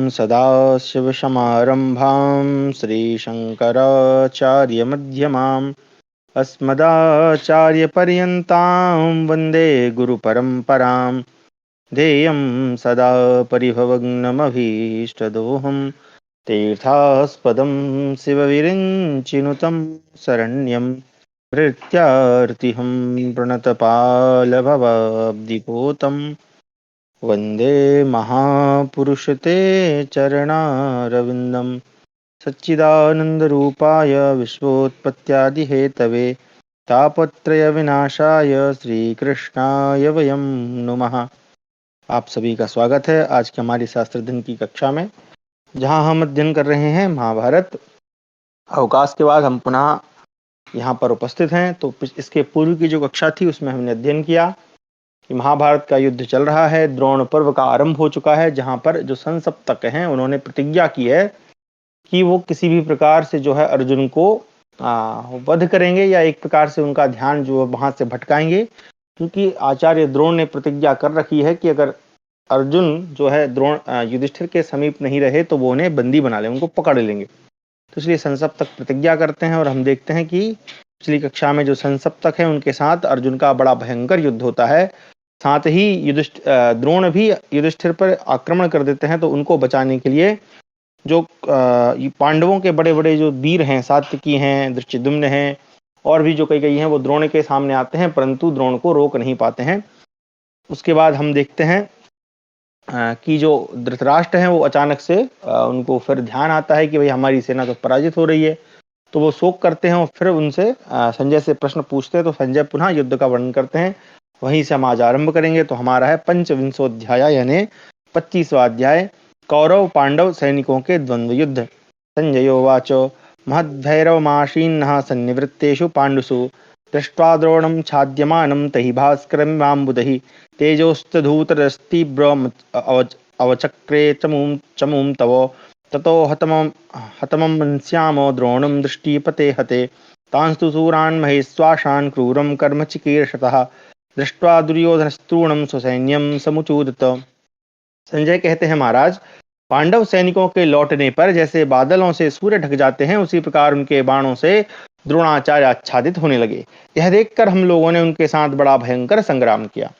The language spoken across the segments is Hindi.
सदाशिवसमारम्भां श्रीशङ्कराचार्यमध्यमाम् अस्मदाचार्यपर्यन्तां वन्दे गुरुपरम्परां। ध्येयं सदा परिभवग्नमभीष्टदोहं तीर्थास्पदं शिवविरिञ्चिनुतं शरण्यं भृत्यार्तिहं प्रणतपालभवाब्धिपोतं वन्दे महापुरुष ते चरणारविन्दं। सच्चिदानन्दरूपाय विश्वोत्पत्त्यादिहेतवे तापत्रयविनाशाय श्रीकृष्णाय वयं नुमः। आप सभी का स्वागत है आज की हमारी शास्त्र अध्ययन की कक्षा में, जहां हम अध्ययन कर रहे हैं महाभारत। अवकाश के बाद हम पुनः यहाँ पर उपस्थित हैं। तो इसके पूर्व की जो कक्षा थी उसमें हमने अध्ययन किया कि महाभारत का युद्ध चल रहा है, द्रोण पर्व का आरंभ हो चुका है, जहां पर जो संसप्तक हैं उन्होंने प्रतिज्ञा की है कि वो किसी भी प्रकार से जो है अर्जुन को वध करेंगे या एक प्रकार से उनका ध्यान जो वहां से भटकाएंगे, क्योंकि आचार्य द्रोण ने प्रतिज्ञा कर रखी है कि अगर अर्जुन जो है द्रोण युधिष्ठिर के समीप नहीं रहे तो वो उन्हें बंदी बना ले, उनको पकड़ लेंगे। तो इसलिए संसप्तक प्रतिज्ञा करते हैं और हम देखते हैं कि पिछली कक्षा में जो संसप्तक है उनके साथ अर्जुन का बड़ा भयंकर युद्ध होता है। साथ ही द्रोण भी युधिष्ठिर पर आक्रमण कर देते हैं। तो उनको बचाने के लिए जो पांडवों के बड़े बड़े जो वीर हैं, सात्यकी हैं, धृष्टद्युम्न हैं और भी जो कई हैं, वो द्रोण के सामने आते हैं, परंतु द्रोण को रोक नहीं पाते हैं। उसके बाद हम देखते हैं कि जो धृतराष्ट्र हैं वो अचानक से उनको फिर ध्यान आता है कि भाई हमारी सेना तो पराजित हो रही है। तो वो शोक करते हैं और फिर उनसे संजय से प्रश्न पूछते हैं। तो संजय पुनः युद्ध का वर्णन करते हैं। वहीं से हम आज आरंभ करेंगे। तो हमारा है पंचविंशोध्याय यानी 25वां अध्याय, कौरव पांडव सैनिकों के द्वंद्व युद्ध। संजयोवाच महद्भैरवमासीन्नः सन्निवृत्तेषु पाण्डुषु दृष्ट्वा द्रोणं छाद्यमानं तहि भास्करमिवाम्बुधैः तेजोस्तधूतरस्तीव्रम् अवचक्रे चमूं तव ततो हतमं मनस्यामो द्रोणं दृष्टिपते हते तांस्तु शूरान् महेश्वासान् क्रूरं कर्म चिकीर्षतः दृष्ट्वा दुर्योधनस्तूणं स्वसैन्यं समुचूदत। संजय कहते हैं, महाराज, पांडव सैनिकों के लौटने पर जैसे बादलों से सूर्य ढक जाते हैं उसी प्रकार उनके बाणों से द्रोणाचार्य आच्छादित होने लगे। यह देखकर हम लोगों ने उनके साथ बड़ा भयंकर संग्राम किया।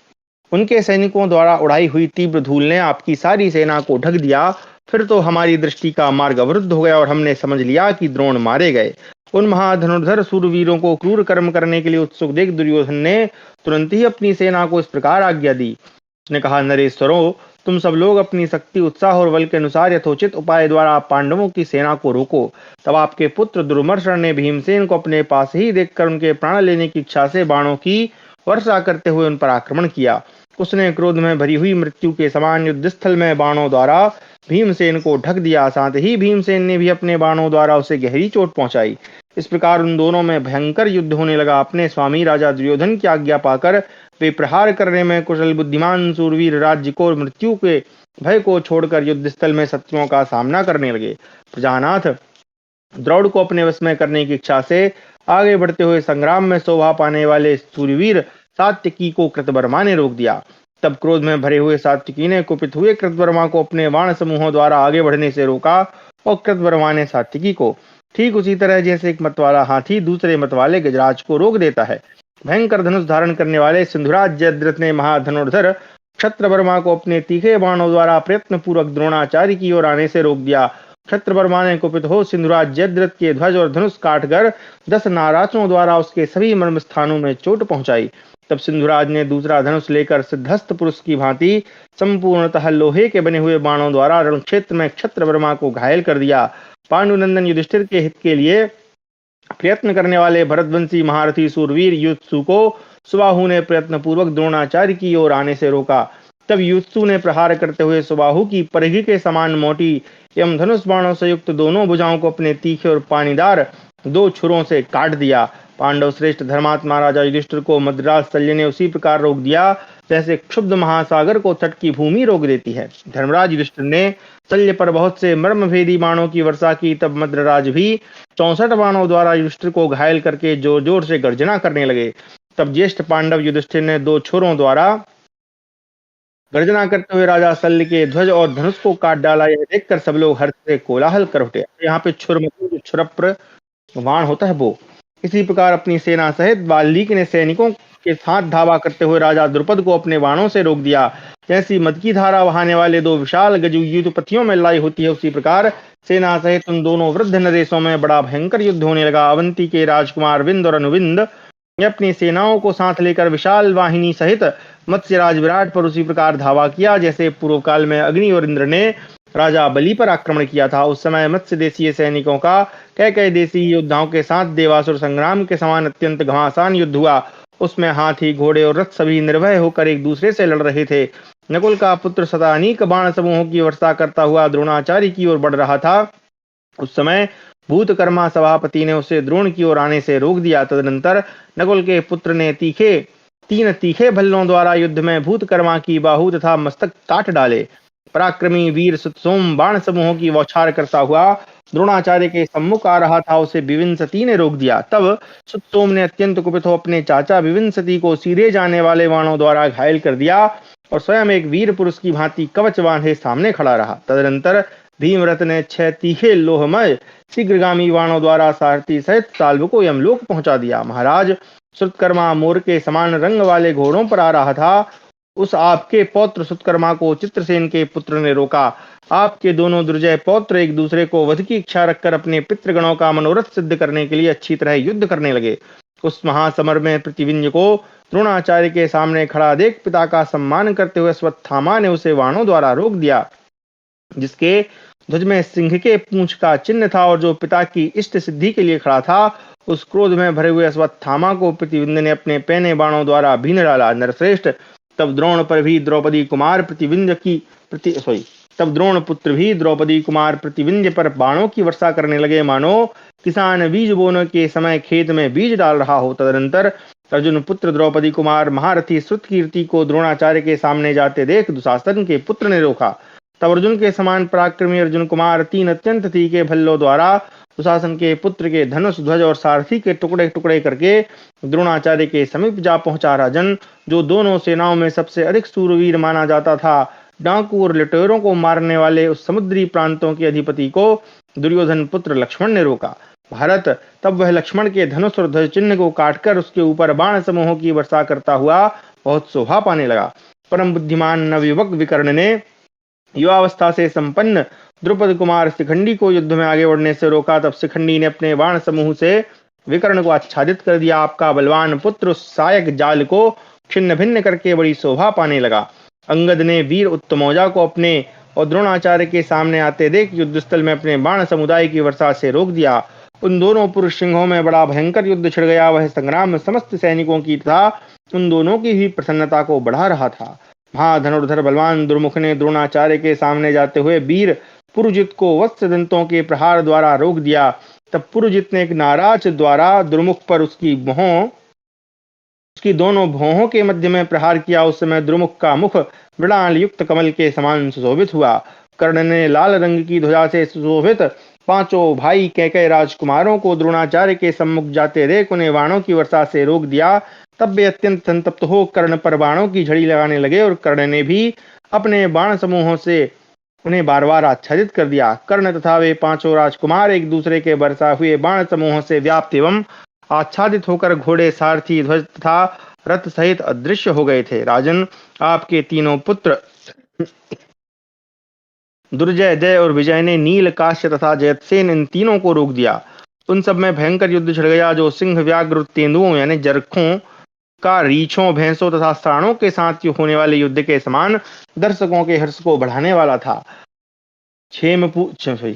उनके सैनिकों द्वारा उड़ाई हुई तीव्र धूल ने आपकी सारी सेना को ढक दिया। फिर तो हमारी दृष्टि का मार्ग अवरुद्ध हो गया और हमने समझ लिया कि द्रोण मारे गए। उन महाधनुर्धर सूरवीरों को क्रूर कर्म करने के लिए उत्सुक देख दुर्योधन ने तुरंत ही अपनी सेना को इस प्रकार आज्ञा दी। उसने कहा, नरेश्वरों, तुम सब लोग अपनी शक्ति, उत्साह और बल के अनुसार यथोचित उपाय द्वारा पांडवों की सेना को रोको। तब आपके पुत्र दुर्मर्शन ने भीमसेन को अपने पास ही देखकर उनके प्राण लेने की इच्छा से बाणों की वर्षा करते हुए उन पर आक्रमण किया। उसने क्रोध में भरी हुई मृत्यु के समान युद्धस्थल में बाणों द्वारा भीमसेन को ढक दिया। साथ ही भीमसेन ने भी अपने बाणों द्वारा उसे गहरी चोट पहुंचाई। इस प्रकार उन दोनों में भयंकर युद्ध होने लगा। अपने स्वामी राजा दुर्योधन की आज्ञा पाकर वे प्रहार करने में कुशल बुद्धिमान सूरवीर राज्य को मृत्यु के भय को छोड़कर युद्धस्थल में शत्रुओं का सामना करने लगे। प्रजानाथ, द्रौड़ को अपने वश में करने की इच्छा से आगे बढ़ते हुए संग्राम में शोभा पाने वाले सूरवीर सात्यकी को कृतवर्मा ने रोक दिया। तब क्रोध में भरे हुए सात्यकी ने कुपित हुए कृतवर्मा को अपने बाण समूहों द्वारा आगे बढ़ने से रोका और कृतवर्मा ने सात्यकी को ठीक उसी तरह जैसे एक मतवाला हाथी दूसरे मतवाले गजराज को रोक देता है। भयंकर धनुष धारण करने वाले सिंधुराज जयद्रथ ने महाधनुर्धर क्षत्रवर्मा को अपने तीखे बाणों द्वारा प्रयत्न पूर्वक द्रोणाचार्य की ओर आने से रोक दिया। क्षत्रवर्मा ने कुपित हो सिंधुराज जयद्रथ के ध्वज और धनुष काटकर 10 नाराजों द्वारा उसके सभी मर्म स्थानों में चोट पहुंचाई। तब सिंधुराज ने दूसरा धनुष लेकर सिद्धस्थ पुरुष की भांति संपूर्णतः लोहे के बने हुए बाणों द्वारा रण क्षेत्र में क्षत्रवर्मा को घायल कर दिया। पांडुनंदन युधिष्ठिर के हित के लिए प्रयत्न करने वाले भरतवंशी महारथी सूरवीर युत्सु को सुबाहु ने प्रयत्न पूर्वक द्रोणाचार्य की ओर आने से रोका। तब युत्सु ने प्रहार करते हुए सुबाहु की परिघी के समान मोटी एवं धनुष बाणों से युक्त दोनों भुजाओं को अपने तीखे और पानीदार 2 छुरों से काट दिया। पांडव श्रेष्ठ धर्मात्मा राजा युधिष्ठिर को मद्रास शल्य ने उसी प्रकार रोक दिया जैसे क्षुब्ध महासागर को तट की भूमि रोक देती है। धर्मराज युधिष्ठिर ने शल्य पर बहुत से मर्मभेदी बाणों की वर्षा की। तब मद्रराज भी 64 बाणों द्वारा युधिष्ठिर को घायल करके जोर जोर से गर्जना करने लगे। तब ज्येष्ठ पांडव युधिष्ठिर ने 2 छुरों द्वारा गर्जना करते हुए राजा शल्य के ध्वज और धनुष को काट डाला। यह देखकर सब लोग हर्ष से कोलाहल कर उठे। यहाँ पे छुर मतलब जो छुरप्र बाण होता है वो। इसी प्रकार अपनी सेना सहित वाल्मीकि ने सैनिकों के साथ धावा करते हुए राजा द्रुपद को अपने बाणों से रोक दिया। जैसी मद की धारा बहाने वाले दो विशाल गजयुद्धपतियों में लड़ाई होती है, उसी प्रकार सेना सहित उन दोनों वृद्ध नरेशों में बड़ा भयंकर युद्ध होने लगा। अवंती के राजकुमार विंद और अनुविंद ने अपनी सेनाओं को साथ लेकर विशाल वाहिनी सहित मत्स्यराज विराट पर उसी प्रकार धावा किया जैसे पूर्व काल में अग्नि और इंद्र ने राजा बलि पर आक्रमण किया था। उस समय मत्स्य देशीय सैनिकों का कई देशी योद्धाओं के साथ देवासुर संग्राम के समान अत्यंत घमासान युद्ध हुआ। उसमें हाथी घोड़े और रथ सभी निर्भय होकर एक दूसरे से लड़ रहे थे। नकुल का पुत्र शतानीक बाण समूहों की वर्षा करता हुआ द्रोणाचार्य की ओर बढ़ रहा था। उस समय भूतकर्मा सभापति ने उसे द्रोण की ओर आने से रोक दिया। तदनंतर नकुल के पुत्र ने तीन तीखे भल्लों द्वारा युद्ध में भूतकर्मा की बाहु तथा मस्तक काट डाले। पराक्रमी वीर सुतसोम बाण समूहों की बौछार करता हुआ द्रोणाचार्य के सम्मुख आ रहा था, उसे विविंसति ने रोक दिया। तब सुतसोम ने अत्यंत कुपित हो अपने चाचा विविंसति को सीधे जाने वाले बाणों द्वारा घायल कर दिया और स्वयं एक वीर पुरुष की भांति कवच बांधे सामने खड़ा रहा। तदनंतर भीमरथ ने 6 तीखे लोहमय शीघ्रगामी बाणों द्वारा सारथी सहित साल्व को यमलोक पहुंचा दिया। महाराज, सुतकर्मा मोर के समान रंग वाले घोड़ों पर आ रहा था। उस आपके पौत्र सुतकर्मा को चित्रसेन के पुत्र ने रोका। आपके दोनों दुर्जय पौत्र एक दूसरे को वध की इच्छा रखकर अपने पितृगणों का मनोरथ सिद्ध करने के लिए अच्छी तरह युद्ध करने लगे। उस महासमर में प्रतिविंज को द्रोणाचार्य के सामने खड़ा देख पिता का सम्मान करते हुए अश्वत्थामा ने उसे बाणों द्वारा रोक दिया, जिसके ध्वज में सिंह के पूंछ का चिन्ह था और जो पिता की इष्ट सिद्धि के लिए खड़ा था। उस क्रोध में भरे हुए अश्वत्थामा को प्रतिविंद ने अपने पैने बाणों द्वारा भीन डाला। नरश्रेष्ठ, तब द्रोण पर भी द्रौपदी कुमार तब द्रोण पुत्र भी द्रौपदी कुमार प्रतिविंध्य पर बाणों की वर्षा करने लगे, मानो किसान बीज बोने के समय खेत में बीज डाल रहा हो। तदनंतर अर्जुन पुत्र द्रौपदी कुमार महारथी श्रुतकीर्ति को द्रोणाचार्य के सामने जाते देख दुशासन के पुत्र ने रोका। तब अर्जुन के समान पराक्रमी अर्जुन कुमार 3 अत्यंत तीखे भल्लों द्वारा दुशासन के पुत्र के धनुष ध्वज और सारथी के टुकड़े टुकड़े करके द्रोणाचार्य के समीप जा पहुंचा। राजन, जो दोनों सेनाओं में सबसे अधिक सूरवीर माना जाता था, डाकू और लुटेरों को मारने वाले उस समुद्री प्रांतों के अधिपति को दुर्योधन पुत्र लक्ष्मण ने रोका। भारत, तब वह लक्ष्मण के धनुष और ध्वज चिन्ह को काटकर उसके ऊपर बाण समूहों की वर्षा करता हुआ बहुत शोभा पाने लगा। परम बुद्धिमान नवयुवक विकर्ण ने युवावस्था से संपन्न द्रुपद कुमार शिखंडी को युद्ध में आगे बढ़ने से रोका। तब शिखंडी ने अपने बाण समूह से विकर्ण को आच्छादित कर दिया। आपका बलवान पुत्र उस सहायक जाल को छिन्न भिन्न करके बड़ी शोभा पाने लगा। अंगद ने वीर उत्तमौजा को अपने और द्रोणाचार्य के सामने आते देख युद्धस्थल में अपने बाण समुदाय की वर्षा से रोक दिया। उन दोनों पुरुष सिंहों में बड़ा भयंकर युद्ध छिड़ गया। वह संग्राम में समस्त सैनिकों की तथा उन दोनों की भी प्रसन्नता को बढ़ा रहा था। महाधनुर्धर बलवान दुर्मुख ने द्रोणाचार्य के सामने जाते हुए वीर पुरुजित को वत्स दंतों के प्रहार द्वारा रोक दिया। तब पुरुजित ने एक नाराज द्वारा दुर्मुख पर उसकी दोनों भौहों के मध्य में प्रहार किया। उस समय द्रुमुख का मुख मृणाल युक्त कमल के समान सुशोभित हुआ। कर्ण ने लाल रंग की ध्वजा से सुशोभित 5 भाई कैकेय राजकुमारों को द्रोणाचार्य के सम्मुख जाते देख उन्हें बाणों की वर्षा से रोक दिया। तब वे अत्यंत संतप्त हो कर्ण पर बाणों की झड़ी लगाने लगे और कर्ण ने भी अपने बाण समूहों से उन्हें बार बार आच्छादित कर दिया। कर्ण तथा वे 5 राजकुमार एक दूसरे के बरसा हुए बाण समूहों से व्याप्त एवं आच्छादित होकर घोड़े, सारथी, ध्वज तथा रथ सहित अदृश्य हो गए थे। राजन, आपके तीनों पुत्र दुर्जय, जय और विजय ने नील, काश्य तथा जयतसेन इन तीनों को रोक दिया। उन सब में भयंकर युद्ध छिड़ गया, जो सिंह, व्याघ्र, तेंदुओं यानी जरखों का रीछों, भैंसों तथा साणों के साथ होने वाले युद्ध के समान दर्शकों के हर्ष को बढ़ाने वाला था। क्षेमधूर्ति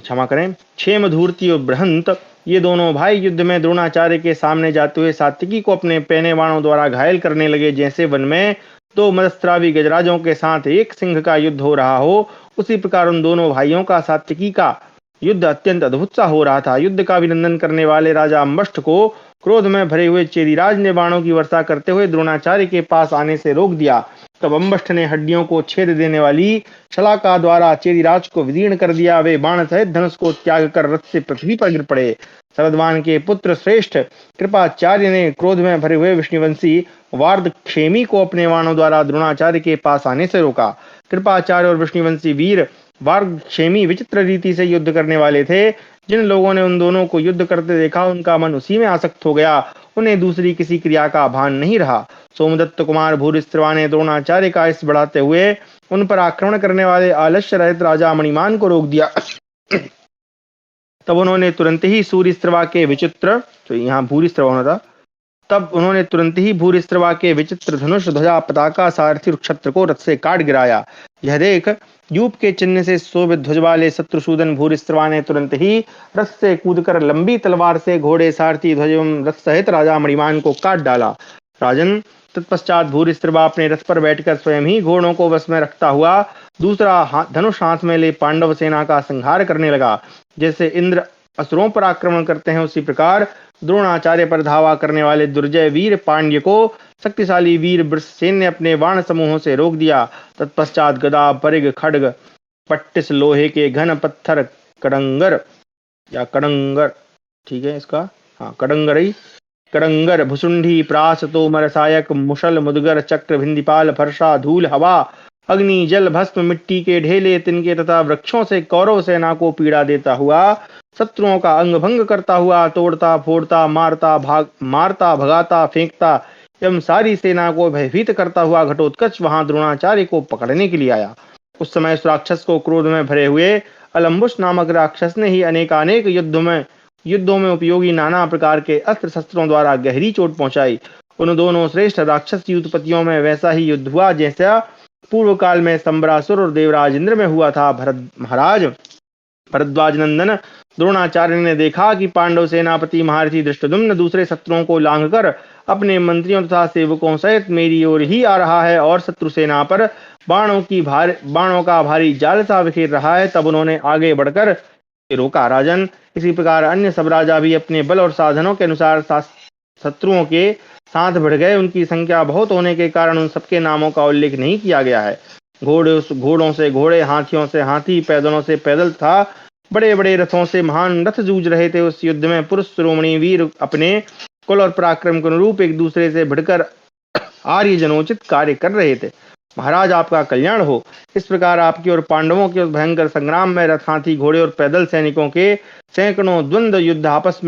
और बृहंत, ये दोनों भाई युद्ध में द्रोणाचार्य के सामने जाते हुए सात्विकी को अपने पैने बाणों द्वारा घायल करने लगे। जैसे वन में 2 मदस्त्रावी गजराजों के साथ एक सिंह का युद्ध हो रहा हो, उसी प्रकार उन दोनों भाइयों का सात्विकी का युद्ध अत्यंत अद्भुत सा हो रहा था। युद्ध का अभिनंदन करने वाले राजा अम्बष्ठ को क्रोध में भरे हुए चेदिराज ने बाणों की वर्षा करते हुए द्रोणाचार्य के पास आने से रोक दिया। तब अम्बष्ठ ने हड्डियों को छेद देने वाली शलाका द्वारा चेदिराज को विदीर्ण कर दिया। वे बाण सहित धनुष को त्याग कर रथ से पृथ्वी पर गिर पड़े। शरदवान के पुत्र श्रेष्ठ कृपाचार्य ने क्रोध में भरे हुए विष्णुवंशी वार्धक्षेमी को अपने बाणों द्वारा द्रोणाचार्य के पास आने से रोका। कृपाचार्य और विष्णुवंशी वीर वार्गक्षेमी विचित्र रीति से युद्ध करने वाले थे। जिन लोगों ने उन दोनों को युद्ध करते देखा, उनका मन उसी में आसक्त हो गया, उन्हें दूसरी किसी क्रिया का भान नहीं रहा। सोमदत्त कुमार भूरिश्रवा ने द्रोणाचार्य का इस बढ़ाते हुए उन पर आक्रमण करने वाले आलस्य रहित राजा मणिमान को रोक दिया। तब उन्होंने तुरंत ही सूर्यश्रवा के विचित्र, तो यहाँ भूरिश्रवा होना था, तब उन्होंने तुरंत ही भूरिश्रवा के विचित्र धनुष, ध्वजा, पताका, सारथी और क्षत्र को रथ से काट गिराया। यह देख यूप के चिन्ह से शोभित ध्वज वाले शत्रुसूदन भूरिश्रवा ने तुरंत ही रथ से कूदकर लंबी तलवार से घोड़े, सारथी, ध्वज एवं रथ सहित राजा मणिमान को काट डाला। राजन, तत्पश्चात भूरिश्रवा अपने रथ पर बैठकर स्वयं ही घोड़ों को वश में रखता हुआ दूसरा धनुष हाथ में ले पांडव सेना का संहार करने लगा। जैसे इंद्र असुरों पर आक्रमण करते हैं, उसी प्रकार द्रोणाचार्य पर धावा करने वाले दुर्जय वीर पांड्य को शक्तिशाली वीर वृषसेन ने अपने बाण समूहों से रोक दिया। तत्पश्चात गदा, परिग, खड्ग, पट्टिस, लोहे के घन पत्थर, कडंगर या कडंगर, ठीक है इसका, हाँ कडंगरई, कडंगर, भुसुंडी, प्रास, तोमर, सायक, मुशल, मुदगर, चक्र, भिंदीपाल, फर्षा, धूल, हवा, अग्नि, जल, भस्म, मिट्टी के ढेले, तिनके तथा वृक्षों से कौरव सेना को पीड़ा देता हुआ, शत्रुओं का अंग भंग करता हुआ, तोड़ता फोड़ता, मारता भगाता, फेंकता एवं सारी सेना को भयभीत करता हुआ घटोत्कच वहां द्रोणाचार्य को पकड़ने के लिए आया। उस समय उस राक्षस को क्रोध में भरे हुए अलम्बुस नामक राक्षस ने ही अनेकानेक युद्धों में उपयोगी नाना प्रकार के अस्त्र शस्त्रों द्वारा गहरी चोट पहुंचाई। उन दोनों श्रेष्ठ राक्षस युद्धपतियों में वैसा ही युद्ध हुआ जैसा पूर्व काल में संबरासुर और देवराज इंद्र में हुआ था। महाराज, भरद्वाज नंदन, द्रोणाचार्य ने देखा कि पांडव सेनापति महारथी धृष्टद्युम्न दूसरे शत्रुओं को लांघकर अपने मंत्रियों तथा सेवकों सहित मेरी ओर ही आ रहा है और शत्रु सेना पर बाणों का भारी जाल सा बिखेर रहा है। तब उन्होंने आगे बढ़कर रोका। राजन, इसी प्रकार अन्य सब राजा भी अपने बल और साधनों के अनुसार शत्रुओं के साथ बढ़ गए। उनकी संख्या बहुत होने के कारण उन सबके नामों का उल्लेख नहीं किया गया है। घोड़ों से घोड़े, हाथियों से हाथी, पैदलों से पैदल था, बड़े बड़े रथों से महान रथ जूझ रहे थे। उस युद्ध में पुरुष शिरोमणि वीर अपने कुल और पराक्रम के अनुरूप एक दूसरे से भिड़कर आर्य जनोचित कार्य कर रहे थे। महाराज, आपका कल्याण हो। इस प्रकार आपकी और पांडवों के उस भयंकर संग्राम में रथ, हाथी, घोड़े और पैदल सैनिकों के सैकड़ों द्वंद्व आपस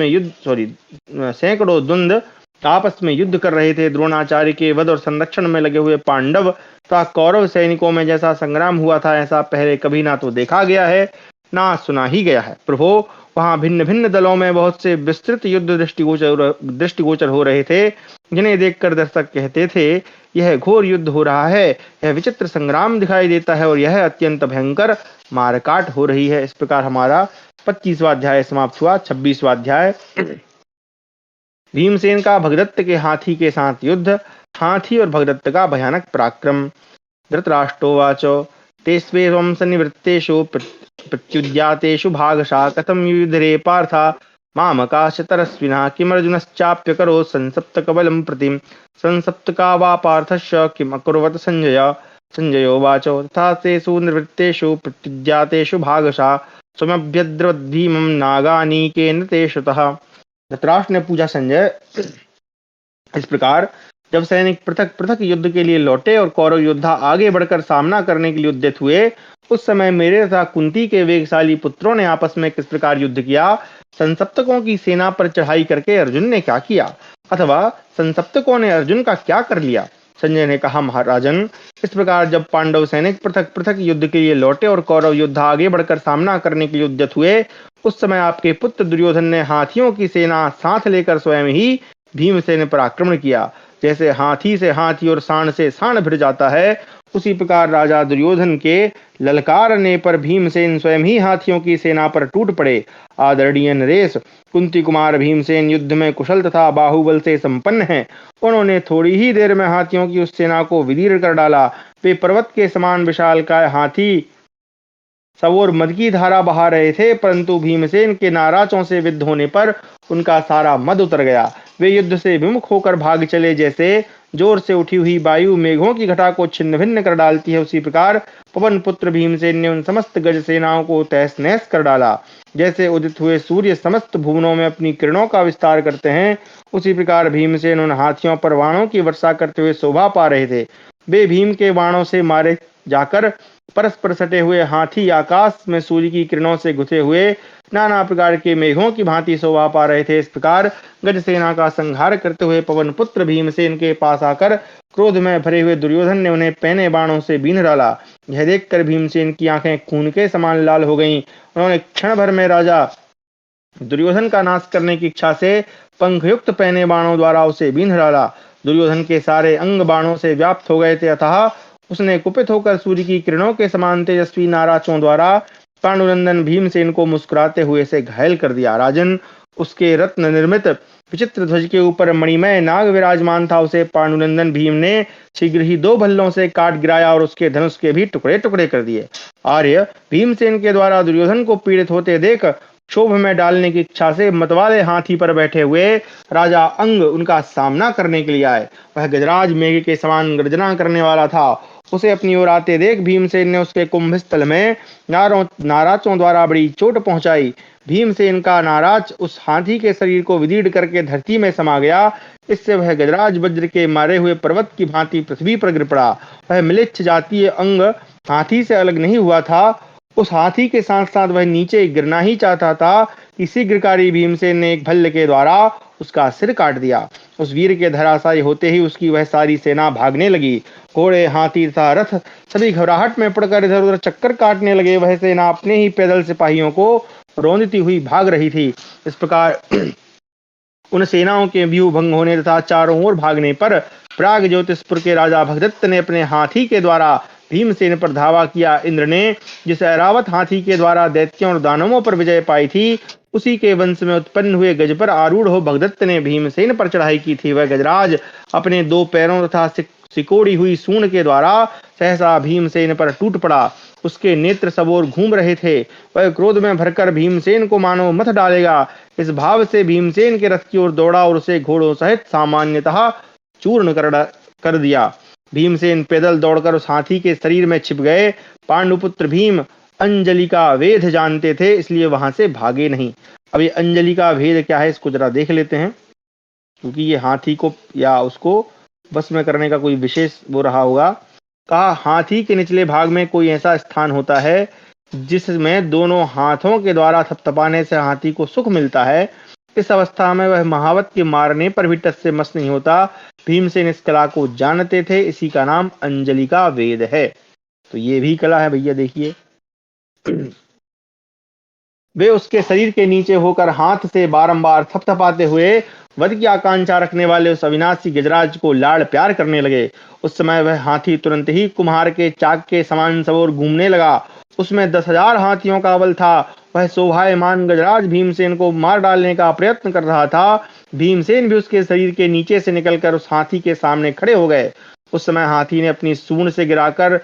में युद्ध कर रहे थे। द्रोणाचार्य के वध और संरक्षण में लगे हुए पांडव तथा कौरव सैनिकों में जैसा संग्राम हुआ था, ऐसा पहले कभी ना तो देखा गया है, ना सुना ही गया है। प्रभो, वहां भिन्न भिन्न दलों में बहुत से विस्तृत युद्ध दृष्टिगोचर हो रहे थे, जिन्हें देखकर दर्शक कहते थे, यह घोर युद्ध हो रहा है, यह विचित्र संग्राम दिखाई देता है और यह अत्यंत भयंकर मारकाट हो रही है। इस प्रकार हमारा 25वां अध्याय समाप्त हुआ। 26वां अध्याय, भीमसेन का भगदत्त के हाथी के साथ युद्ध, हाथी और भगदत्त का भयानक पराक्रम। धृतराष्ट्रोवाच, तेष्वेवं सन्निवृत्तेषु प्रत्युद्यातेषु भागशः कथं युयुधरे पार्था मामकाशतरस्विनः किमर्जुनश्चाप्यकरोत् संसप्तकबलं प्रतिं संसप्तका वा पार्थस्य किम् अकुर्वत संजय। संजयोवाच, तथा तेषु निवृत्तेषु प्रत्युद्यातेषु भागशः स्वमभ्यद्रवद्भीमं नागानीकेन ते श्रुतः। धृतराष्ट्र ने पूछा, संजय, इस प्रकार जब सैनिक पृथक पृथक युद्ध के लिए लौटे और कौरव योद्धा आगे बढ़कर सामना करने के लिए उद्यत हुए, उस समय मेरे तथा कुंती के वेगशाली पुत्रों ने आपस में किस प्रकार युद्ध किया? संसप्तकों की सेना पर चढ़ाई करके अर्जुन ने क्या किया, अथवा संसप्तकों ने अर्जुन का क्या कर लिया? संजय ने कहा, महाराजन, इस प्रकार जब पांडव सैनिक पृथक पृथक युद्ध के लिए लौटे और कौरव योद्धा आगे बढ़कर सामना करने के लिए उद्यत हुए, उस समय आपके पुत्र दुर्योधन ने हाथियों की सेना साथ लेकर स्वयं ही भीमसेन पर आक्रमण किया। जैसे हाथी से हाथी और सांड से सांड भिड़ जाता है, उसी प्रकार राजा दुर्योधन के ललकारने पर भीमसेन स्वयं ही हाथियों की सेना पर टूट पड़े। आदरणीय नरेश, कुंती कुमार भीमसेन युद्ध में कुशल तथा बाहुबल से संपन्न हैं। उन्होंने थोड़ी ही देर में हाथियों की उस सेना को विदीर्ण कर डाला। वे पर्वत के समान विशालकाय हाथी सब और मद की धारा बहा रहे थे, परंतु भीमसेन के नाराजों से विद्ध होने पर उनका सारा मद उतर गया। वे युद्ध से विमुख होकर भाग चले। जैसे जोर से उठी हुई वायु मेघों की घटा को छिन्न भिन्न कर डालती है, उसी प्रकार पवन पुत्र भीमसेन ने उन समस्त गज सेनाओं को तहस नहस कर डाला। जैसे उदित हुए सूर्य समस्त भुवनों में अपनी किरणों का विस्तार करते हैं, उसी प्रकार भीमसेन उन हाथियों पर बाणों की वर्षा करते हुए शोभा पा रहे थे। वे भीम के बाणों से मारे जाकर परस्पर सटे हुए हाथी आकाश में सूर्य की किरणों से गुथे हुए नाना प्रकार के मेघों की भांति शोभा पा रहे थे। इस प्रकार गजसेना का संहार करते हुए पवन पुत्र भीमसेन के पास आकर क्रोध में भरे हुए दुर्योधन ने उन्हें पैने बाणों से बीन डाला। यह देखकर भीमसेन की आंखें खून के समान लाल हो गईं। उन्होंने क्षण भर में राजा दुर्योधन का नाश करने की इच्छा से पंखयुक्त पैने बाणों द्वारा उसे बींध डाला। दुर्योधन के सारे अंग बाणों से व्याप्त हो गए थे, अतः उसने कुपित होकर सूर्य की किरणों के समान तेजस्वी नाराचों द्वारा पांडुनंदन भीमसेन को मुस्कुराते हुए से घायल कर दिया। राजन, उसके रत्न निर्मित विचित्र ध्वज के ऊपर मणिमय नाग विराजमान था। उसे पांडुनंदन भीम ने शीघ्र ही 2 भल्लों से काट गिराया और उसके धनुष के भी टुकड़े टुकड़े कर दिए। आर्य, भीमसेन के द्वारा दुर्योधन को पीड़ित होते देख क्षोभ में डालने की इच्छा से मतवाले हाथी पर बैठे हुए राजा अंग उनका सामना करने के लिए आए। वह गजराज मेघ के समान गर्जना करने वाला था। उसे अपनी ओर आते देख भीमसेन ने उसके कुंभस्थल में नाराचों द्वारा बड़ी चोट पहुंचाई। भीमसेन का नाराज उस हाथी के शरीर को विदीर्ण करके धरती में समा गया। इससे वह गजराज वज्र के मारे हुए पर्वत की भांति पृथ्वी पर गिर पड़ा। वह मिलिच्छ जातीय अंग हाथी से अलग नहीं हुआ था। उस हाथी के साथ साथ वह नीचे गिरना ही चाहता था कि शीघ्रकारी भीमसेन ने एक भल्ल के द्वारा उसका सिर काट दिया। उस वीर के धराशायी होते ही उसकी वह सारी सेना भागने लगी। घोड़े, हाथी तथा रथ सभी घबराहट में पड़कर इधर उधर चक्कर काटने लगे। वह सेना अपने ही पैदल सिपाहियों को रौंदती हुई भाग रही थी। इस प्रकार उन सेनाओं के व्यूह भंग होने तथा चारों ओर भागने पर प्राग ज्योतिषपुर के राजा भगदत्त ने अपने हाथी के द्वारा भीमसेन पर धावा किया। इंद्र ने जिस ऐरावत हाथी के द्वारा दैत्यों और दानवों पर विजय पाई थी, उसी के वंश में उत्पन्न हुए गज पर आरूढ़ हो भगदत्त ने भीमसेन पर चढ़ाई की थी। वह गजराज अपने 2 पैरों तथा सिकोड़ी हुई सूंड के द्वारा सहसा भीमसेन पर टूट पड़ा। उसके नेत्र सब ओर घूम रहे थे। वह क्रोध में भरकर भीमसेन को मानो मथ डालेगा, इस भाव से भीमसेन के रथ की ओर दौड़ा और उसे घोड़ों सहित सामान्यतः चूर्ण कर दिया। भीमसेन पैदल दौड़कर उस हाथी के शरीर में छिप गए। पांडुपुत्र भीम अंजलि का वेद जानते थे, इसलिए वहां से भागे नहीं। अब ये अंजलि का भेद क्या है, इसको जरा देख लेते हैं, क्योंकि ये हाथी को या उसको बस में करने का कोई विशेष वो रहा होगा। कहा, हाथी के निचले भाग में कोई ऐसा स्थान होता है जिसमें दोनों हाथों के द्वारा थपथपाने से हाथी को सुख मिलता है। इस अवस्था में वह महावत के मारने पर भी टस से मस नहीं होता। भीमसेन इस कला को जानते थे, इसी का नाम अंजलि का वेद है। तो ये भी कला है भैया, देखिए। वे उसके शरीर के नीचे होकर हाथ से बारंबार थपथपाते हुए वध की आकांक्षा रखने वाले उस अविनाशी गजराज को लाड़ प्यार करने लगे। उस समय वह हाथी तुरंत ही कुम्हार के चाक के समान सब ओर घूमने लगा। उसमें 10,000 हाथियों का बल था। वह शोभायमान गजराज भीमसेन को मार डालने का प्रयत्न कर रहा था। भीमसेन भी उसके शरीर के नीचे से निकलकर उस हाथी के सामने खड़े हो गए। उस समय हाथी ने अपनी सूंड से गिराकर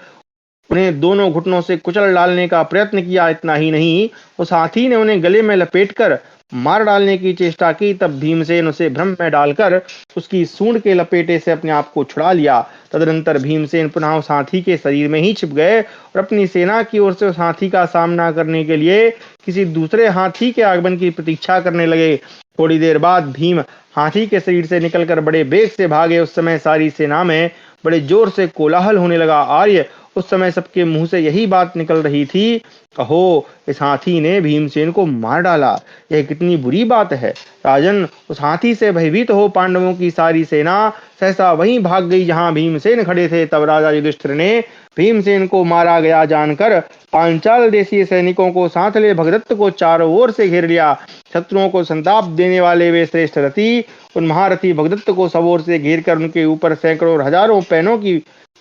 उन्हें दोनों घुटनों से कुचल डालने का प्रयत्न किया। इतना ही नहीं, उस हाथी ने उन्हें गले में लपेटकर मार डालने की चेष्टा की। तब भीमसेन उसे भ्रम में डालकर उसकी सूंड के लपेटे से अपने आप को छुड़ा लिया। तदनंतर भीमसेन पुनः उस हाथी के शरीर में ही छिप गए और अपनी सेना की ओर से उस हाथी का सामना करने के लिए किसी दूसरे हाथी के आगमन की प्रतीक्षा करने लगे। थोड़ी देर बाद भीम हाथी के शरीर से निकलकर बड़े वेग से भागे। उस समय सारी सेना में बड़े जोर से कोलाहल होने लगा। आर्य, उस समय सबके मुंह से यही बात निकल रही थी, कहो, इस हाथी ने भीमसेन को मार डाला, यह कितनी बुरी बात है। राजन, उस हाथी से भयभीत हो पांडवों की सारी सेना सहसा वहीं भाग गई जहां भीमसेन खड़े थे। तब राजा युधिष्ठिर ने भीमसेन को मारा गया जानकर पांचाल देशीय सैनिकों को साथ ले भगदत्त को चारों ओर से घेर लिया। शत्रुओं को संताप देने वाले वे श्रेष्ठ रथी उन महारथी भगदत्त को सब ओर से घेर कर उनके ऊपर सैकड़ों और हजारों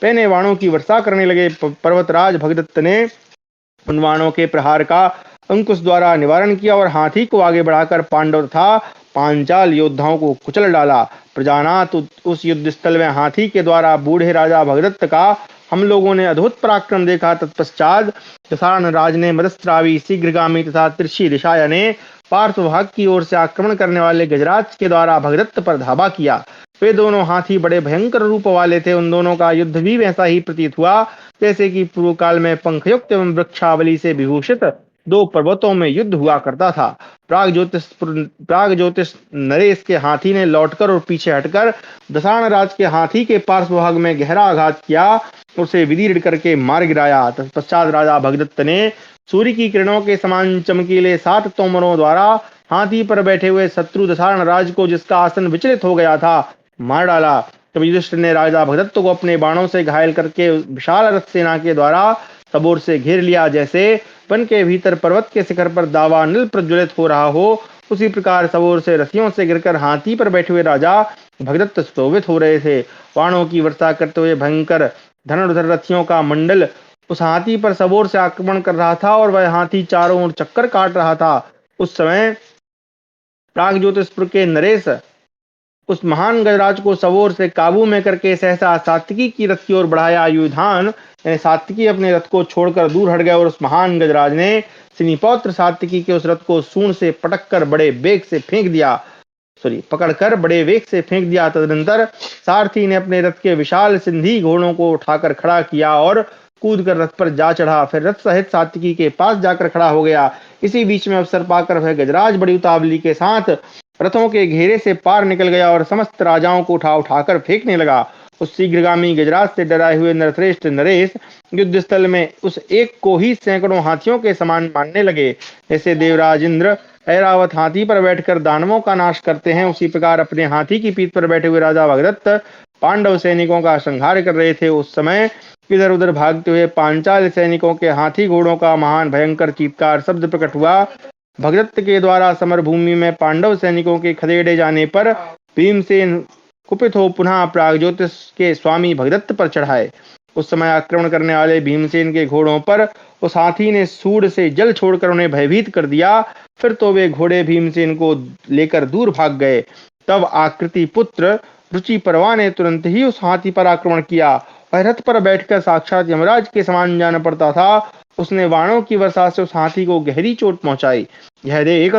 पैने वाणों की वर्षा करने लगे। पर्वतराज भगदत्त ने उन वाणों के प्रहार का अंकुश द्वारा निवारण किया और हाथी को आगे बढ़ाकर पांडव तथा पांचाल योद्धाओं को कुचल डाला। प्रजानाथ, उस युद्ध स्थल में हाथी के द्वारा बूढ़े राजा भगदत्त का हम लोगों ने अद्भुत पराक्रम देखा। तत्पश्चात दशारण राज ने मदस्त्रावी, शीघ्रगामी तथा त्रिशी दिशाया ने पार्श्वभाग की ओर से आक्रमण करने वाले गजराज के द्वारा भगदत्त पर धावा किया। वे दोनों हाथी बड़े भयंकर रूप वाले थे। उन दोनों का युद्ध भी वैसा ही प्रतीत हुआ जैसे कि पूर्व काल में पंखयुक्त एवं वृक्षावली से विभूषित दो पर्वतों में युद्ध हुआ करता था। प्राग ज्योतिष नरेश के हाथी ने लौटकर और पीछे हटकर दशाण राज के हाथी के पार्श्वभाग में गहरा आघात किया, उसे विदीर्ण करके मार गिराया। तत्पश्चात राजा भगदत्त ने सूर्य की किरणों के समान चमकीले 7 तोमरों द्वारा हाथी पर बैठे हुए शत्रु दशाण राज को, जिसका आसन विचलित हो गया था, मार डाला। तब युधिष्ठिर ने राजा भगदत्त को अपने बाणों से घायल करके विशाल रथ सेना के द्वारा सब ओर से घेर लिया। जैसे वन के भीतर पर्वत के शिखर पर दावानल प्रज्वलित हो रहा हो, उसी प्रकार सब ओर से रथियों से गिरकर हाथी पर बैठे हुए राजा भगदत्त शोभित हो रहे थे। बाणों की वर्षा करते हुए भयंकर धनुर्धर रथियों का मंडल उस हाथी पर सब ओर से आक्रमण कर रहा था और वह हाथी चारों ओर चक्कर काट रहा था। उस समय प्रागज्योतिषपुर के नरेश उस महान गजराज को सब ओर से काबू में करके सहसा सात्विकी की रथ की ओर बढ़ाया। युधान यानी सात्विकी अपने रथ को छोड़कर दूर हट गए और उस महान गजराज ने सिनीपौत्र सात्विकी के उस रथ को सूंड से पकड़कर बड़े वेग से फेंक दिया। तदनंतर सारथी ने अपने रथ के विशाल सिंधी घोड़ों को उठाकर खड़ा किया और कूदकर रथ पर जा चढ़ा। फिर रथ सहित सात्विकी के पास जाकर खड़ा हो गया। इसी बीच में अवसर पाकर वह गजराज बड़ी उतावली के साथ रथों के घेरे से पार निकल गया और समस्त राजाओं को उठाकर फेंकने लगा। उस शीघ्रगामी गजराज से डराए हुए नरश्रेष्ठ नरेश युद्ध स्थल में उस एक को ही सैकड़ों हाथियों के समान मानने लगे। जैसे देवराज इंद्र ऐरावत हाथी पर बैठकर दानवों का नाश करते हैं, उसी प्रकार अपने हाथी की पीठ पर बैठे हुए राजा भगदत्त पांडव सैनिकों का संहार कर रहे थे। उस समय इधर उधर भागते हुए पांचाल सैनिकों के हाथी घोड़ों का महान भयंकर चीत्कार शब्द प्रकट हुआ। भगदत्त के द्वारा समर भूमि में पांडव सैनिकों के खदेड़े जाने पर भीमसेन कुपित हो पुनः प्रागज्योतिष के स्वामी भगदत्त पर चढ़ाए। उस समय आक्रमण करने वाले भीमसेन के घोड़ों पर उस हाथी ने सूंड से जल छोड़कर उन्हें भयभीत कर दिया। फिर तो वे घोड़े भीमसेन को लेकर दूर भाग गए। तब आकृति पुत्र रुचि परवा ने तुरंत ही उस हाथी पर आक्रमण किया। वह रथ पर बैठकर साक्षात यमराज के समान जान पड़ता था। उसने बाणों की वर्षा से उस हाथी को गहरी चोट पहुंचाई। यह देख